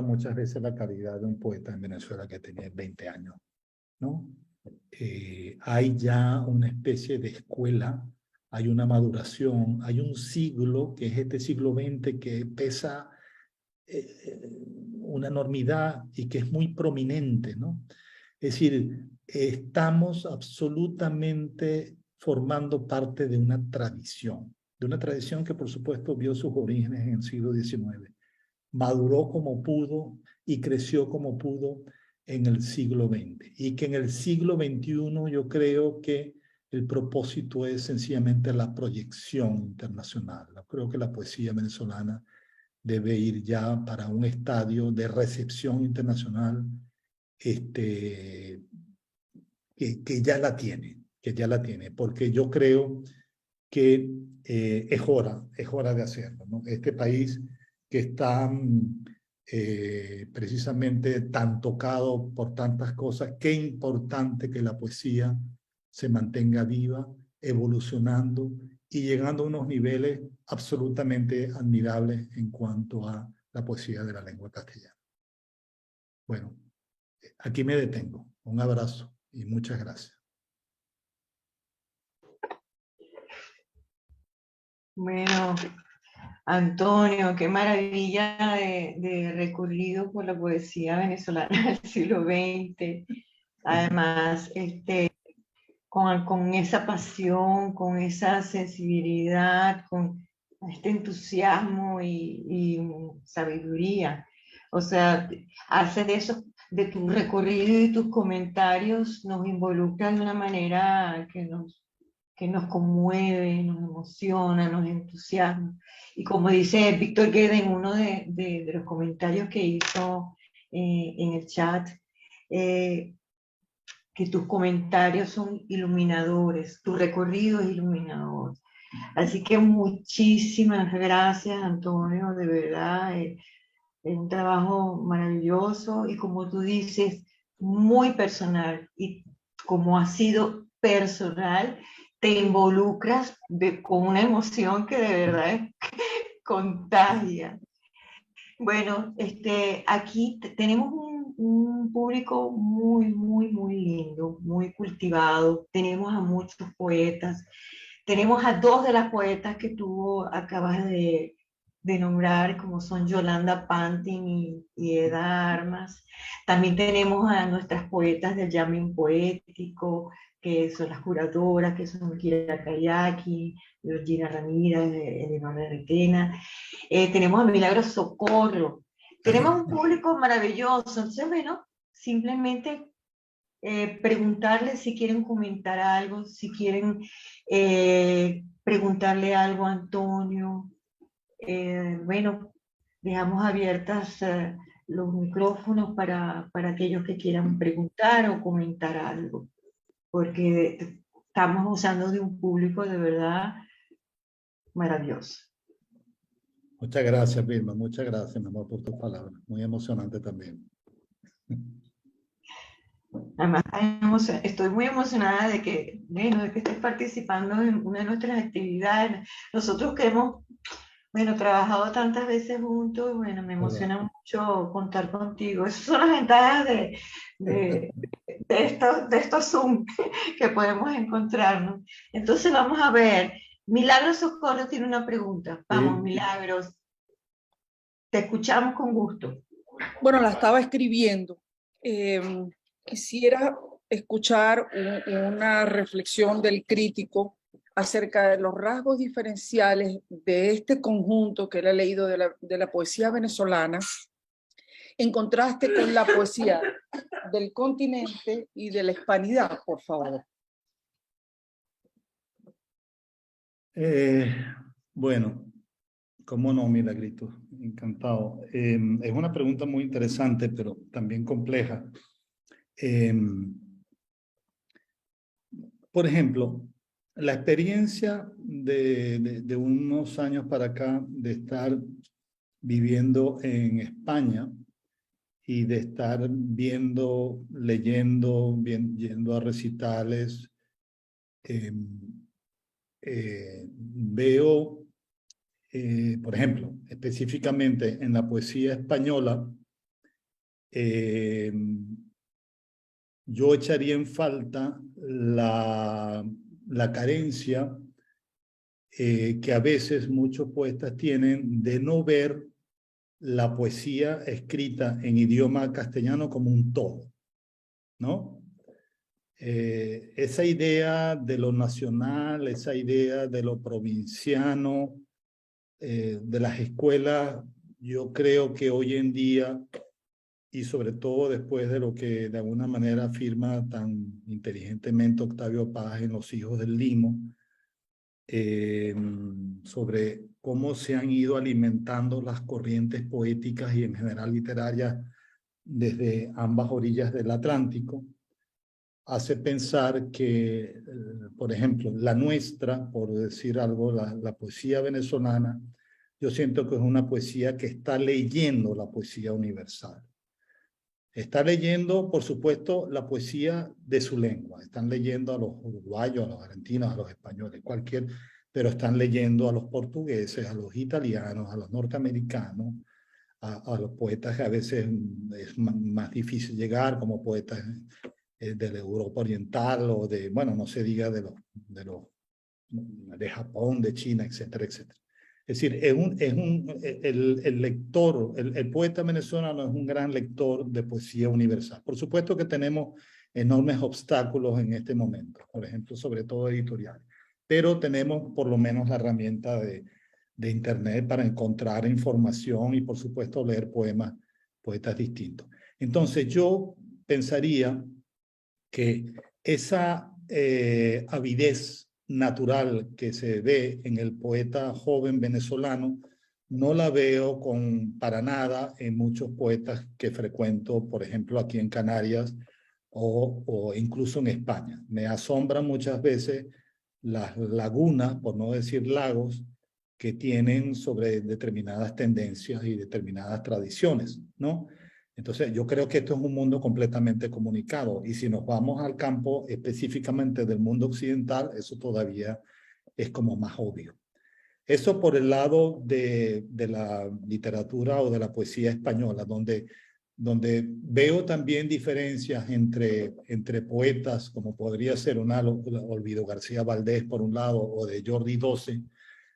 muchas veces la calidad de un poeta en Venezuela que tenía 20 años, ¿no? Hay ya una especie de escuela, hay una maduración, hay un siglo, que es este siglo XX, que pesa una enormidad y que es muy prominente, ¿no? Es decir, estamos absolutamente formando parte de una tradición que por supuesto vio sus orígenes en el siglo XIX, maduró como pudo y creció como pudo en el siglo XX, y que en el siglo XXI yo creo que el propósito es sencillamente la proyección internacional. Yo creo que la poesía venezolana debe ir ya para un estadio de recepción internacional que ya la tiene, porque yo creo que es hora de hacerlo, ¿no? Este país que está precisamente tan tocado por tantas cosas. Qué importante que la poesía se mantenga viva, evolucionando y llegando a unos niveles absolutamente admirables en cuanto a la poesía de la lengua castellana. Bueno, aquí me detengo. Un abrazo y muchas gracias. Bueno, Antonio, qué maravilla de recorrido por la poesía venezolana del siglo XX. Además, con esa pasión, con esa sensibilidad, con este entusiasmo y sabiduría. O sea, hace de eso, de tu recorrido y tus comentarios, nos involucra de una manera que nos conmueve, nos emociona, nos entusiasma. Y como dice Víctor Gueda en uno de los comentarios que hizo en el chat, que tus comentarios son iluminadores, tu recorrido es iluminador. Así que muchísimas gracias, Antonio, de verdad, es un trabajo maravilloso y como tú dices, muy personal. Y como ha sido personal, te involucras con una emoción que de verdad contagia. Bueno, aquí tenemos un público muy lindo, muy cultivado. Tenemos a muchos poetas. Tenemos a dos de las poetas que tú acabas de nombrar, como son Yolanda Pantin y Eda Armas. También tenemos a nuestras poetas del jamming poético, que son las curadoras, que son Kira Kayaki, Georgina Ramírez, Eleonora Requena. Tenemos a Milagros Socorro. Tenemos un público maravilloso. Entonces, bueno, simplemente preguntarles si quieren comentar algo, si quieren preguntarle algo a Antonio. Bueno, dejamos abiertas los micrófonos para aquellos que quieran preguntar o comentar algo, porque estamos usando de un público de verdad maravilloso. Muchas gracias, Vilma. Muchas gracias, mi amor, por tus palabras. Muy emocionante también. Además, estoy muy emocionada de de que estés participando en una de nuestras actividades. Nosotros que hemos, trabajado tantas veces juntos, bueno, me emociona mucho contar contigo. Esas son las ventajas de, de estos Zoom que podemos encontrarnos. Entonces vamos a ver. Milagros Socorro tiene una pregunta. Vamos, Milagros. Te escuchamos con gusto. Bueno, la estaba escribiendo. Quisiera escuchar una reflexión del crítico acerca de los rasgos diferenciales de este conjunto que él ha leído de la poesía venezolana, en contraste con la poesía del continente y de la hispanidad, por favor. Bueno, cómo no, Milagrito, encantado. Es una pregunta muy interesante, pero también compleja. Por ejemplo, la experiencia de unos años para acá de estar viviendo en España y de estar viendo, leyendo, yendo a recitales, veo, por ejemplo, específicamente en la poesía española, yo echaría en falta la carencia que a veces muchos poetas tienen de no ver la poesía escrita en idioma castellano como un todo, ¿no? Esa idea de lo nacional, esa idea de lo provinciano, de las escuelas, yo creo que hoy en día, y sobre todo después de lo que de alguna manera afirma tan inteligentemente Octavio Paz en Los hijos del Limo, sobre cómo se han ido alimentando las corrientes poéticas y en general literarias desde ambas orillas del Atlántico, hace pensar que, por ejemplo, la nuestra, por decir algo, la poesía venezolana, yo siento que es una poesía que está leyendo la poesía universal. Está leyendo, por supuesto, la poesía de su lengua. Están leyendo a los uruguayos, a los argentinos, a los españoles, pero están leyendo a los portugueses, a los italianos, a los norteamericanos, a los poetas que a veces es más difícil llegar, como poetas de la Europa Oriental o de, bueno, no se diga de Japón, de China, etcétera, etcétera. Es decir, el lector, el poeta venezolano es un gran lector de poesía universal. Por supuesto que tenemos enormes obstáculos en este momento, por ejemplo, sobre todo editoriales, pero tenemos por lo menos la herramienta de Internet para encontrar información y, por supuesto, leer poetas distintos. Entonces, yo pensaría que esa avidez natural que se ve en el poeta joven venezolano, no la veo para nada en muchos poetas que frecuento, por ejemplo, aquí en Canarias o incluso en España. Me asombran muchas veces las lagunas, por no decir lagos, que tienen sobre determinadas tendencias y determinadas tradiciones, ¿no? Entonces, yo creo que esto es un mundo completamente comunicado. Y si nos vamos al campo específicamente del mundo occidental, eso todavía es como más obvio. Eso por el lado de la literatura o de la poesía española, donde veo también diferencias entre poetas, como podría ser Olvido García Valdés por un lado, o de Jordi Doce,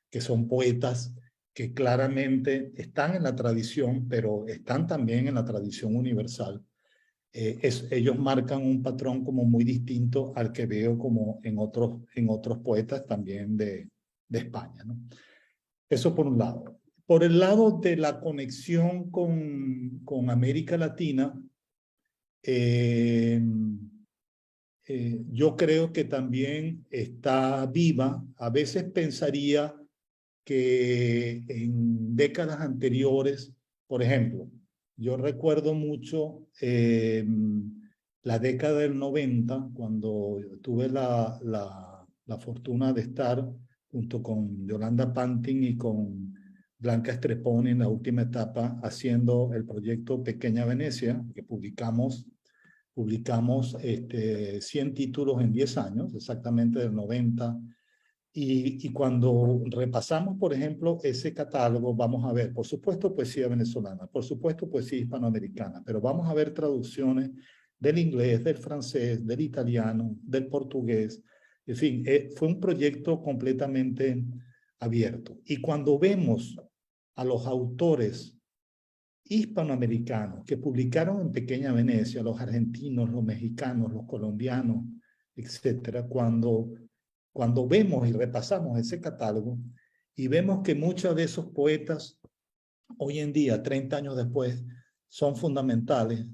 que son poetas que claramente están en la tradición, pero están también en la tradición universal. Ellos marcan un patrón como muy distinto al que veo como en otros poetas también de España, ¿no? Eso por un lado. Por el lado de la conexión con América Latina, yo creo que también está viva. A veces pensaría que en décadas anteriores, por ejemplo, yo recuerdo mucho la década del 90, cuando tuve la fortuna de estar junto con Yolanda Pantin y con Blanca Estreponi en la última etapa haciendo el proyecto Pequeña Venecia, que publicamos 100 títulos en 10 años, exactamente del 90. Y cuando repasamos, por ejemplo, ese catálogo, vamos a ver, por supuesto, poesía venezolana, por supuesto, poesía hispanoamericana, pero vamos a ver traducciones del inglés, del francés, del italiano, del portugués. En fin, fue un proyecto completamente abierto. Y cuando vemos a los autores hispanoamericanos que publicaron en Pequeña Venecia, los argentinos, los mexicanos, los colombianos, etcétera, cuando vemos y repasamos ese catálogo y vemos que muchos de esos poetas hoy en día, 30 años después, son fundamentales,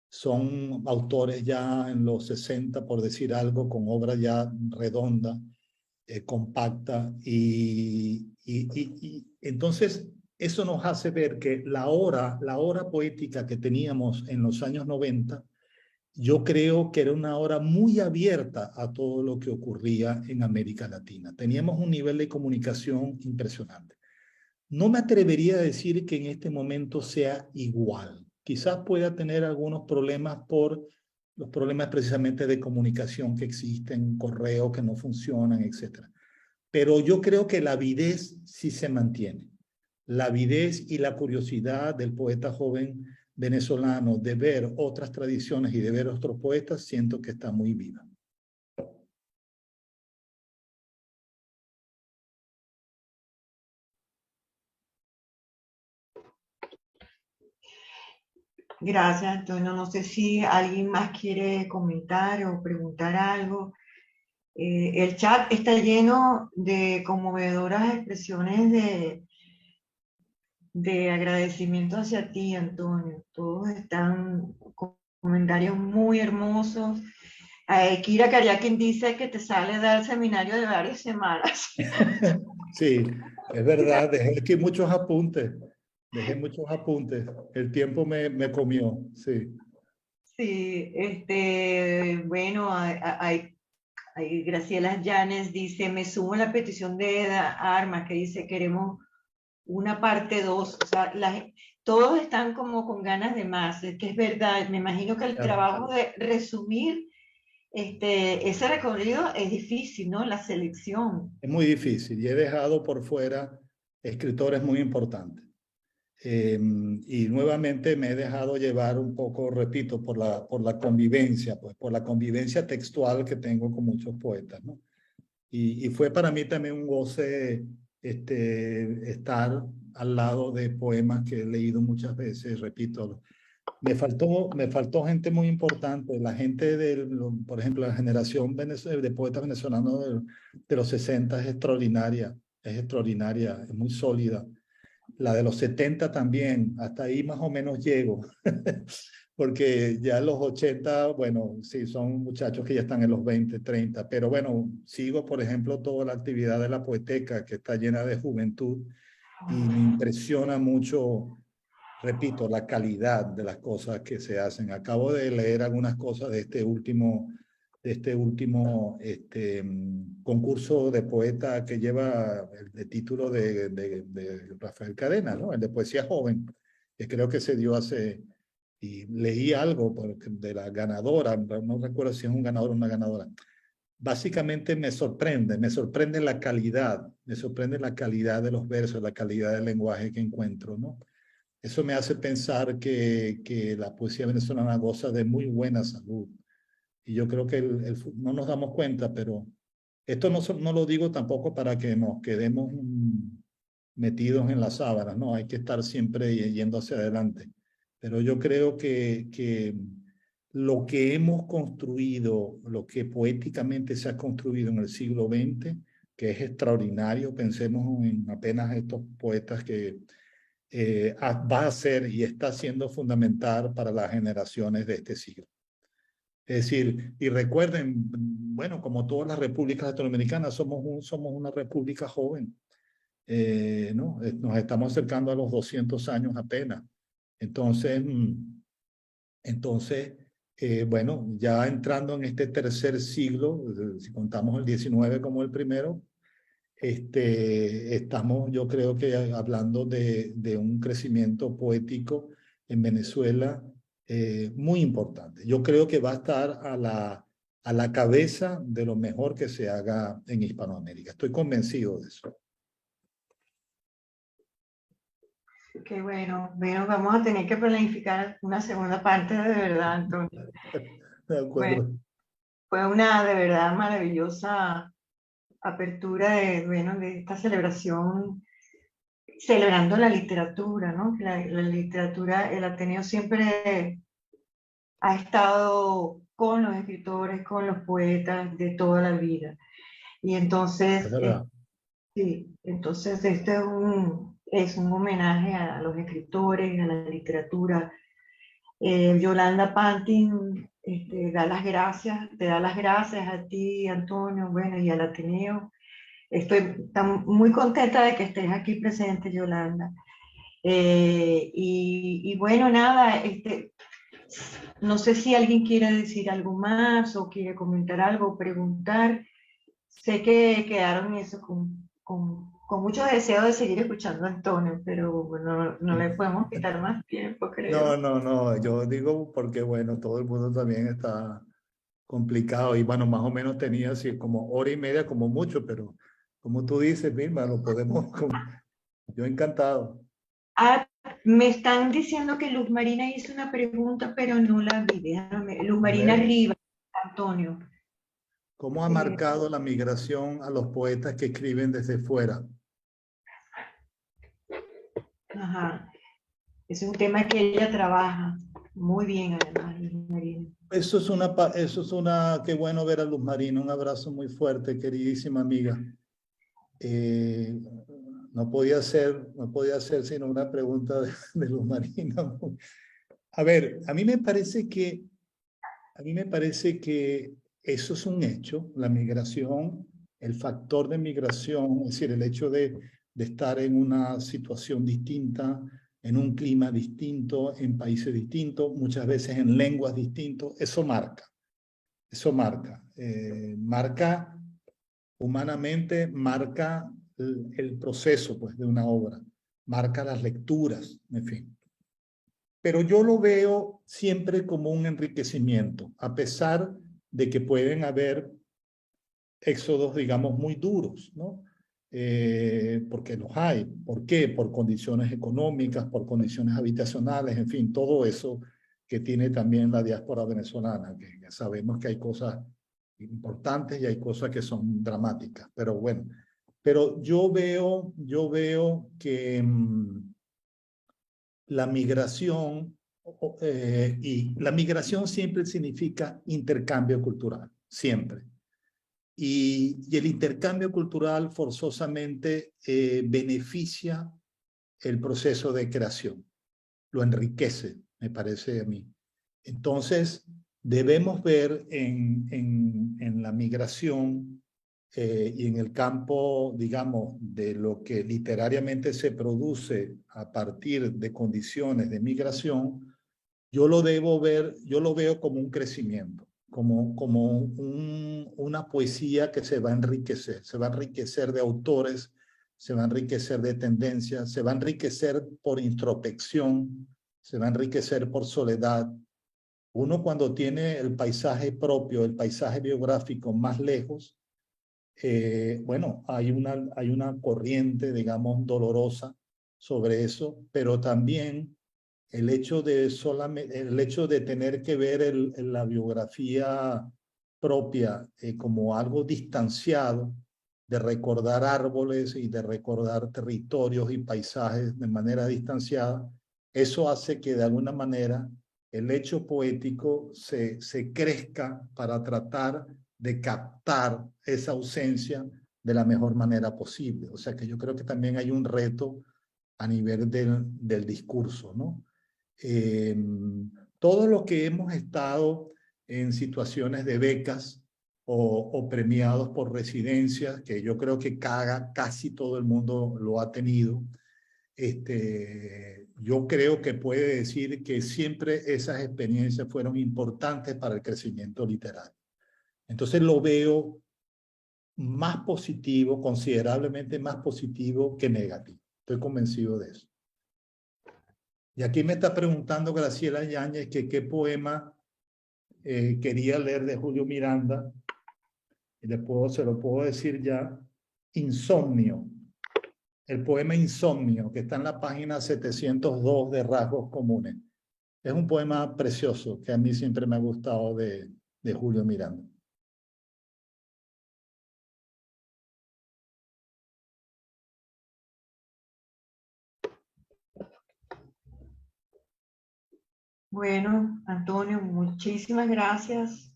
son autores ya en los 60, por decir algo, con obra ya redonda, compacta, y entonces eso nos hace ver que la hora poética que teníamos en los años 90, yo creo que era una hora muy abierta a todo lo que ocurría en América Latina. Teníamos un nivel de comunicación impresionante. No me atrevería a decir que en este momento sea igual. Quizás pueda tener algunos problemas por los problemas precisamente de comunicación que existen, correos que no funcionan, etc. Pero yo creo que la avidez sí se mantiene. La avidez y la curiosidad del poeta joven venezolano de ver otras tradiciones y de ver otros poetas, siento que está muy viva. Gracias, Antonio. No sé si alguien más quiere comentar o preguntar algo. El chat está lleno de conmovedoras expresiones de agradecimiento hacia ti, Antonio. Todos están con comentarios muy hermosos. Kira Kariakin dice que te sale dar seminario de varias semanas. Sí, es verdad, dejé aquí muchos apuntes. Dejé muchos apuntes. El tiempo me comió, sí. Sí, bueno, Graciela Llanes dice, me sumo a la petición de Eda Armas, que dice, queremos una parte 2, o sea, todos están como con ganas de más, es que es verdad, me imagino que el trabajo de resumir ese recorrido es difícil, ¿no? La selección. Es muy difícil y he dejado por fuera escritores muy importantes. Y nuevamente me he dejado llevar un poco, repito, por la convivencia, pues por la convivencia textual que tengo con muchos poetas, ¿no? Y fue para mí también un goce estar al lado de poemas que he leído muchas veces, repito. Me faltó gente muy importante, la gente por ejemplo, la generación de poetas venezolanos de los 60 es extraordinaria, es muy sólida. La de los 70 también, hasta ahí más o menos llego, porque ya los 80, bueno, sí, son muchachos que ya están en los 20, 30, pero bueno, sigo, por ejemplo, toda la actividad de la Poeteca, que está llena de juventud, y me impresiona mucho, repito, la calidad de las cosas que se hacen. Acabo de leer algunas cosas de este último concurso de poeta que lleva el título de Rafael Cadena, ¿no? El de Poesía Joven, que creo que se dio y leí algo de la ganadora, no recuerdo si es un ganador o una ganadora. Básicamente me sorprende la calidad, de los versos, la calidad del lenguaje que encuentro, ¿no? Eso me hace pensar que la poesía venezolana goza de muy buena salud. Y yo creo que no nos damos cuenta, pero esto no lo digo tampoco para que nos quedemos metidos en las sábanas, no, hay que estar siempre yendo hacia adelante. Pero yo creo que lo que hemos construido, lo que poéticamente se ha construido en el siglo XX, que es extraordinario, pensemos en apenas estos poetas que va a ser y está siendo fundamental para las generaciones de este siglo. Es decir, y recuerden, bueno, como todas las repúblicas latinoamericanas, somos una república joven, ¿no? Nos estamos acercando a los 200 años apenas. Entonces, bueno, ya entrando en este tercer siglo, si contamos el 19 como el primero, estamos, yo creo que hablando de un crecimiento poético en Venezuela muy importante. Yo creo que va a estar a la cabeza de lo mejor que se haga en Hispanoamérica. Estoy convencido de eso. Qué bueno. Bueno, vamos a tener que planificar una segunda parte de verdad, Antonio. De acuerdo. Bueno, fue una de verdad maravillosa apertura de esta celebración, celebrando la literatura, ¿no? La literatura, el Ateneo siempre ha estado con los escritores, con los poetas de toda la vida. Y entonces, Es verdad. sí, entonces este es un homenaje a los escritores, a la literatura. Yolanda Pantin da las gracias, te da las gracias a ti, Antonio, bueno, y al Ateneo. Estoy muy contenta de que estés aquí presente, Yolanda. Y bueno, nada, no sé si alguien quiere decir algo más o quiere comentar algo o preguntar. Sé que quedaron eso con muchos deseos de seguir escuchando a Antonio, pero bueno, no le podemos quitar más tiempo, creo. No, yo digo porque, bueno, todo el mundo también está complicado y, bueno, más o menos tenía así como hora y media como mucho, pero como tú dices, Vilma, lo podemos, yo encantado. Ah, me están diciendo que Luz Marina hizo una pregunta, pero no la vi. Déjame. Luz A Marina ver, Rivas, Antonio. ¿cómo ha marcado la migración a los poetas que escriben desde fuera? Ajá. Es un tema que ella trabaja muy bien, además, Luz Marina. Qué bueno ver a Luz Marina, un abrazo muy fuerte, queridísima amiga. No podía ser sino una pregunta de Luz Marina. A ver, a mí me parece que eso es un hecho, la migración, el factor de migración, es decir, el hecho de estar en una situación distinta, en un clima distinto, en países distintos, muchas veces en lenguas distintas, eso marca, marca humanamente, marca el proceso pues, de una obra. marca las lecturas, en fin. Pero yo lo veo siempre como un enriquecimiento, a pesar de que pueden haber éxodos, digamos, muy duros, ¿no? Porque los hay. ¿Por qué? Por condiciones económicas, por condiciones habitacionales, en fin, todo eso que tiene también la diáspora venezolana, que ya sabemos que hay cosas importantes y hay cosas que son dramáticas, pero bueno. Pero yo veo que la migración, y la migración siempre significa intercambio cultural, siempre. Y el intercambio cultural forzosamente beneficia el proceso de creación, lo enriquece, me parece a mí. Entonces, debemos ver en la migración y en el campo, digamos, de lo que literariamente se produce a partir de condiciones de migración, yo lo veo como un crecimiento, como una poesía que se va a enriquecer de autores, se va a enriquecer de tendencias, se va a enriquecer por introspección, se va a enriquecer por soledad. Uno cuando tiene el paisaje propio, el paisaje biográfico más lejos, bueno, hay una corriente, digamos, dolorosa sobre eso, pero también el hecho de tener que ver la biografía propia como algo distanciado, de recordar árboles y de recordar territorios y paisajes de manera distanciada, eso hace que de alguna manera el hecho poético se crezca para tratar de captar esa ausencia de la mejor manera posible. O sea que yo creo que también hay un reto a nivel del discurso, ¿no? Todos los que hemos estado en situaciones de becas o premiados por residencias, que yo creo que casi todo el mundo lo ha tenido, yo creo que puede decir que siempre esas experiencias fueron importantes para el crecimiento literario. Entonces lo veo más positivo, considerablemente más positivo que negativo. Estoy convencido de eso. Y aquí me está preguntando Graciela Yáñez que qué poema quería leer de Julio Miranda. Y se lo puedo decir ya. Insomnio. El poema Insomnio, que está en la página 702 de Rasgos Comunes. Es un poema precioso que a mí siempre me ha gustado de Julio Miranda. Bueno, Antonio, muchísimas gracias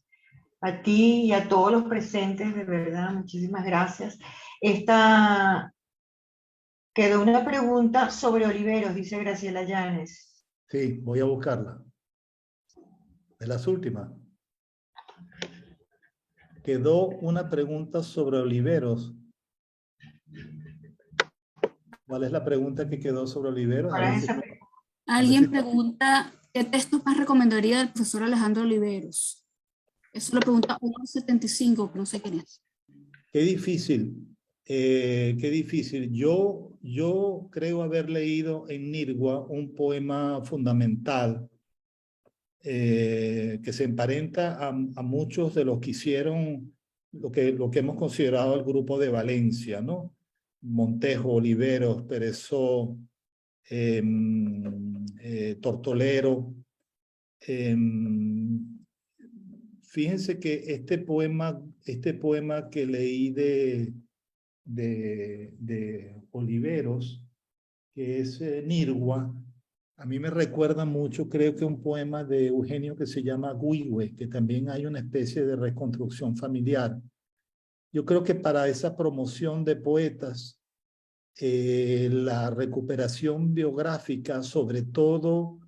a ti y a todos los presentes, de verdad, muchísimas gracias. Esta quedó una pregunta sobre oliveros, dice Graciela Llanes. Sí, voy a buscarla. De las últimas. Quedó una pregunta sobre oliveros. ¿Cuál es la pregunta que quedó sobre oliveros? Alguien pregunta, ¿qué textos más recomendaría del profesor Alejandro Oliveros? Eso lo pregunta 1.75, no sé quién es. Qué difícil, qué difícil. Yo creo haber leído en Nirgua un poema fundamental que se emparenta a muchos de los que hicieron lo que hemos considerado el grupo de Valencia, ¿no? Montejo, Oliveros, Perezó, Tortolero. Fíjense que este poema que leí de Oliveros, que es Nirgua, a mí me recuerda mucho, creo que un poema de Eugenio que se llama Güigüe, que también hay una especie de reconstrucción familiar. Yo creo que para esa promoción de poetas, la recuperación biográfica, sobre todo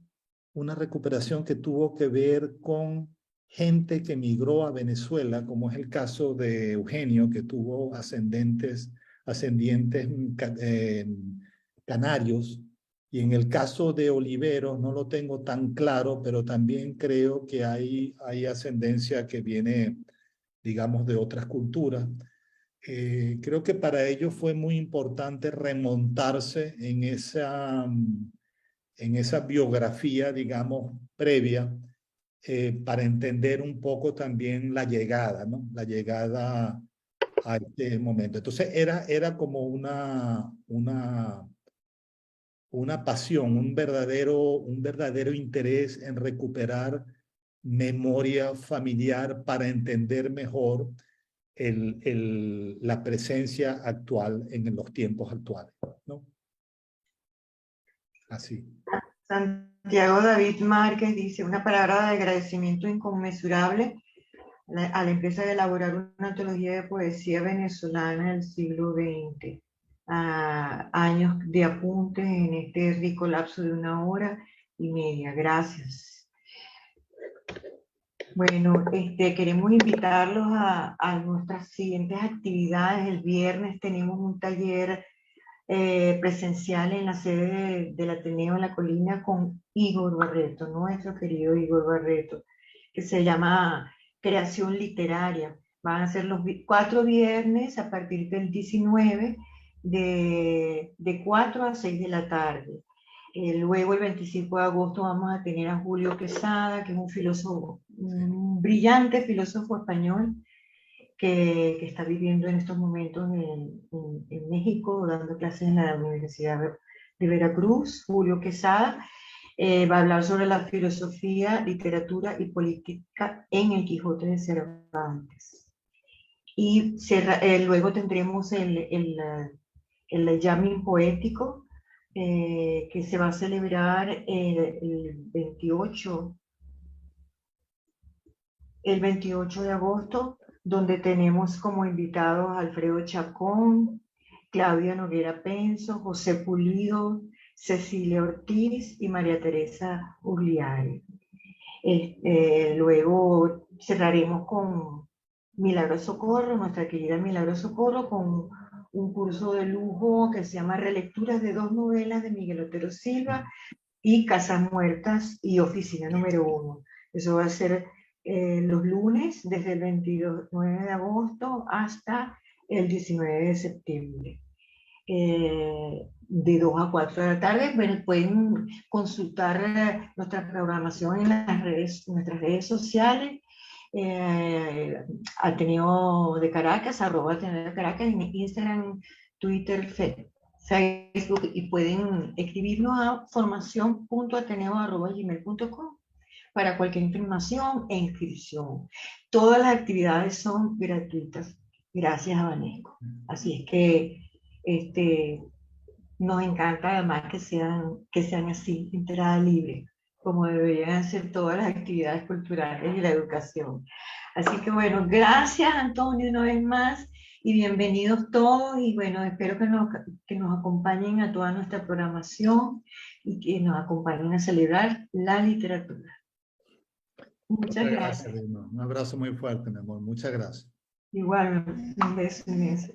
una recuperación que tuvo que ver con gente que migró a Venezuela, como es el caso de Eugenio, que tuvo ascendientes canarios, y en el caso de Oliveros no lo tengo tan claro, pero también creo que hay ascendencia que viene, digamos, de otras culturas. Creo que para ellos fue muy importante remontarse en esa biografía, digamos, previa, para entender un poco también la llegada, ¿no? La llegada a este momento. Entonces era como una pasión, un verdadero interés en recuperar memoria familiar para entender mejor la presencia actual en los tiempos actuales, ¿no? Así. Santiago David Márquez dice una palabra de agradecimiento inconmensurable a la empresa de elaborar una antología de poesía venezolana del siglo XX. Años de apuntes en este rico lapso de 1 hora y media. Gracias. Bueno, queremos invitarlos a nuestras siguientes actividades. El viernes tenemos un taller presencial en la sede del Ateneo en La Colina con Igor Barreto, nuestro querido Igor Barreto, que se llama Creación Literaria. Van a ser los 4 viernes a partir del 19 de 4 a 6 de la tarde. Luego el 25 de agosto vamos a tener a Julio Quesada, que es un filósofo, un brillante filósofo español, que está viviendo en estos momentos en México, dando clases en la Universidad de Veracruz. Julio Quesada va a hablar sobre la filosofía, literatura y política en el Quijote de Cervantes. Y luego tendremos el jamming poético, que se va a celebrar el 28 de agosto, donde tenemos como invitados a Alfredo Chacón, Claudia Noguera Penso, José Pulido, Cecilia Ortiz y María Teresa Ugliari. Luego cerraremos con Milagro Socorro, nuestra querida Milagro Socorro, con un curso de lujo que se llama Relecturas de 2 novelas de Miguel Otero Silva y Casas Muertas y Oficina número 1. Eso va a ser los lunes desde el 29 de agosto hasta el 19 de septiembre. De 2 a 4 de la tarde. Bueno, pueden consultar nuestra programación en nuestras redes sociales, Ateneo de Caracas, @Ateneo de Caracas, en Instagram, Twitter, Facebook, y pueden escribirnos a formacion.ateneo@gmail.com para cualquier información e inscripción. Todas las actividades son gratuitas, gracias a Banesco. Así es que nos encanta además que sean así, entrada libre, como deberían ser todas las actividades culturales y la educación. Así que bueno, gracias Antonio una vez más y bienvenidos todos, y bueno, espero que nos acompañen a toda nuestra programación y que nos acompañen a celebrar la literatura. Muchas gracias. Un abrazo muy fuerte, mi amor. Muchas gracias. Igual, un beso inmenso.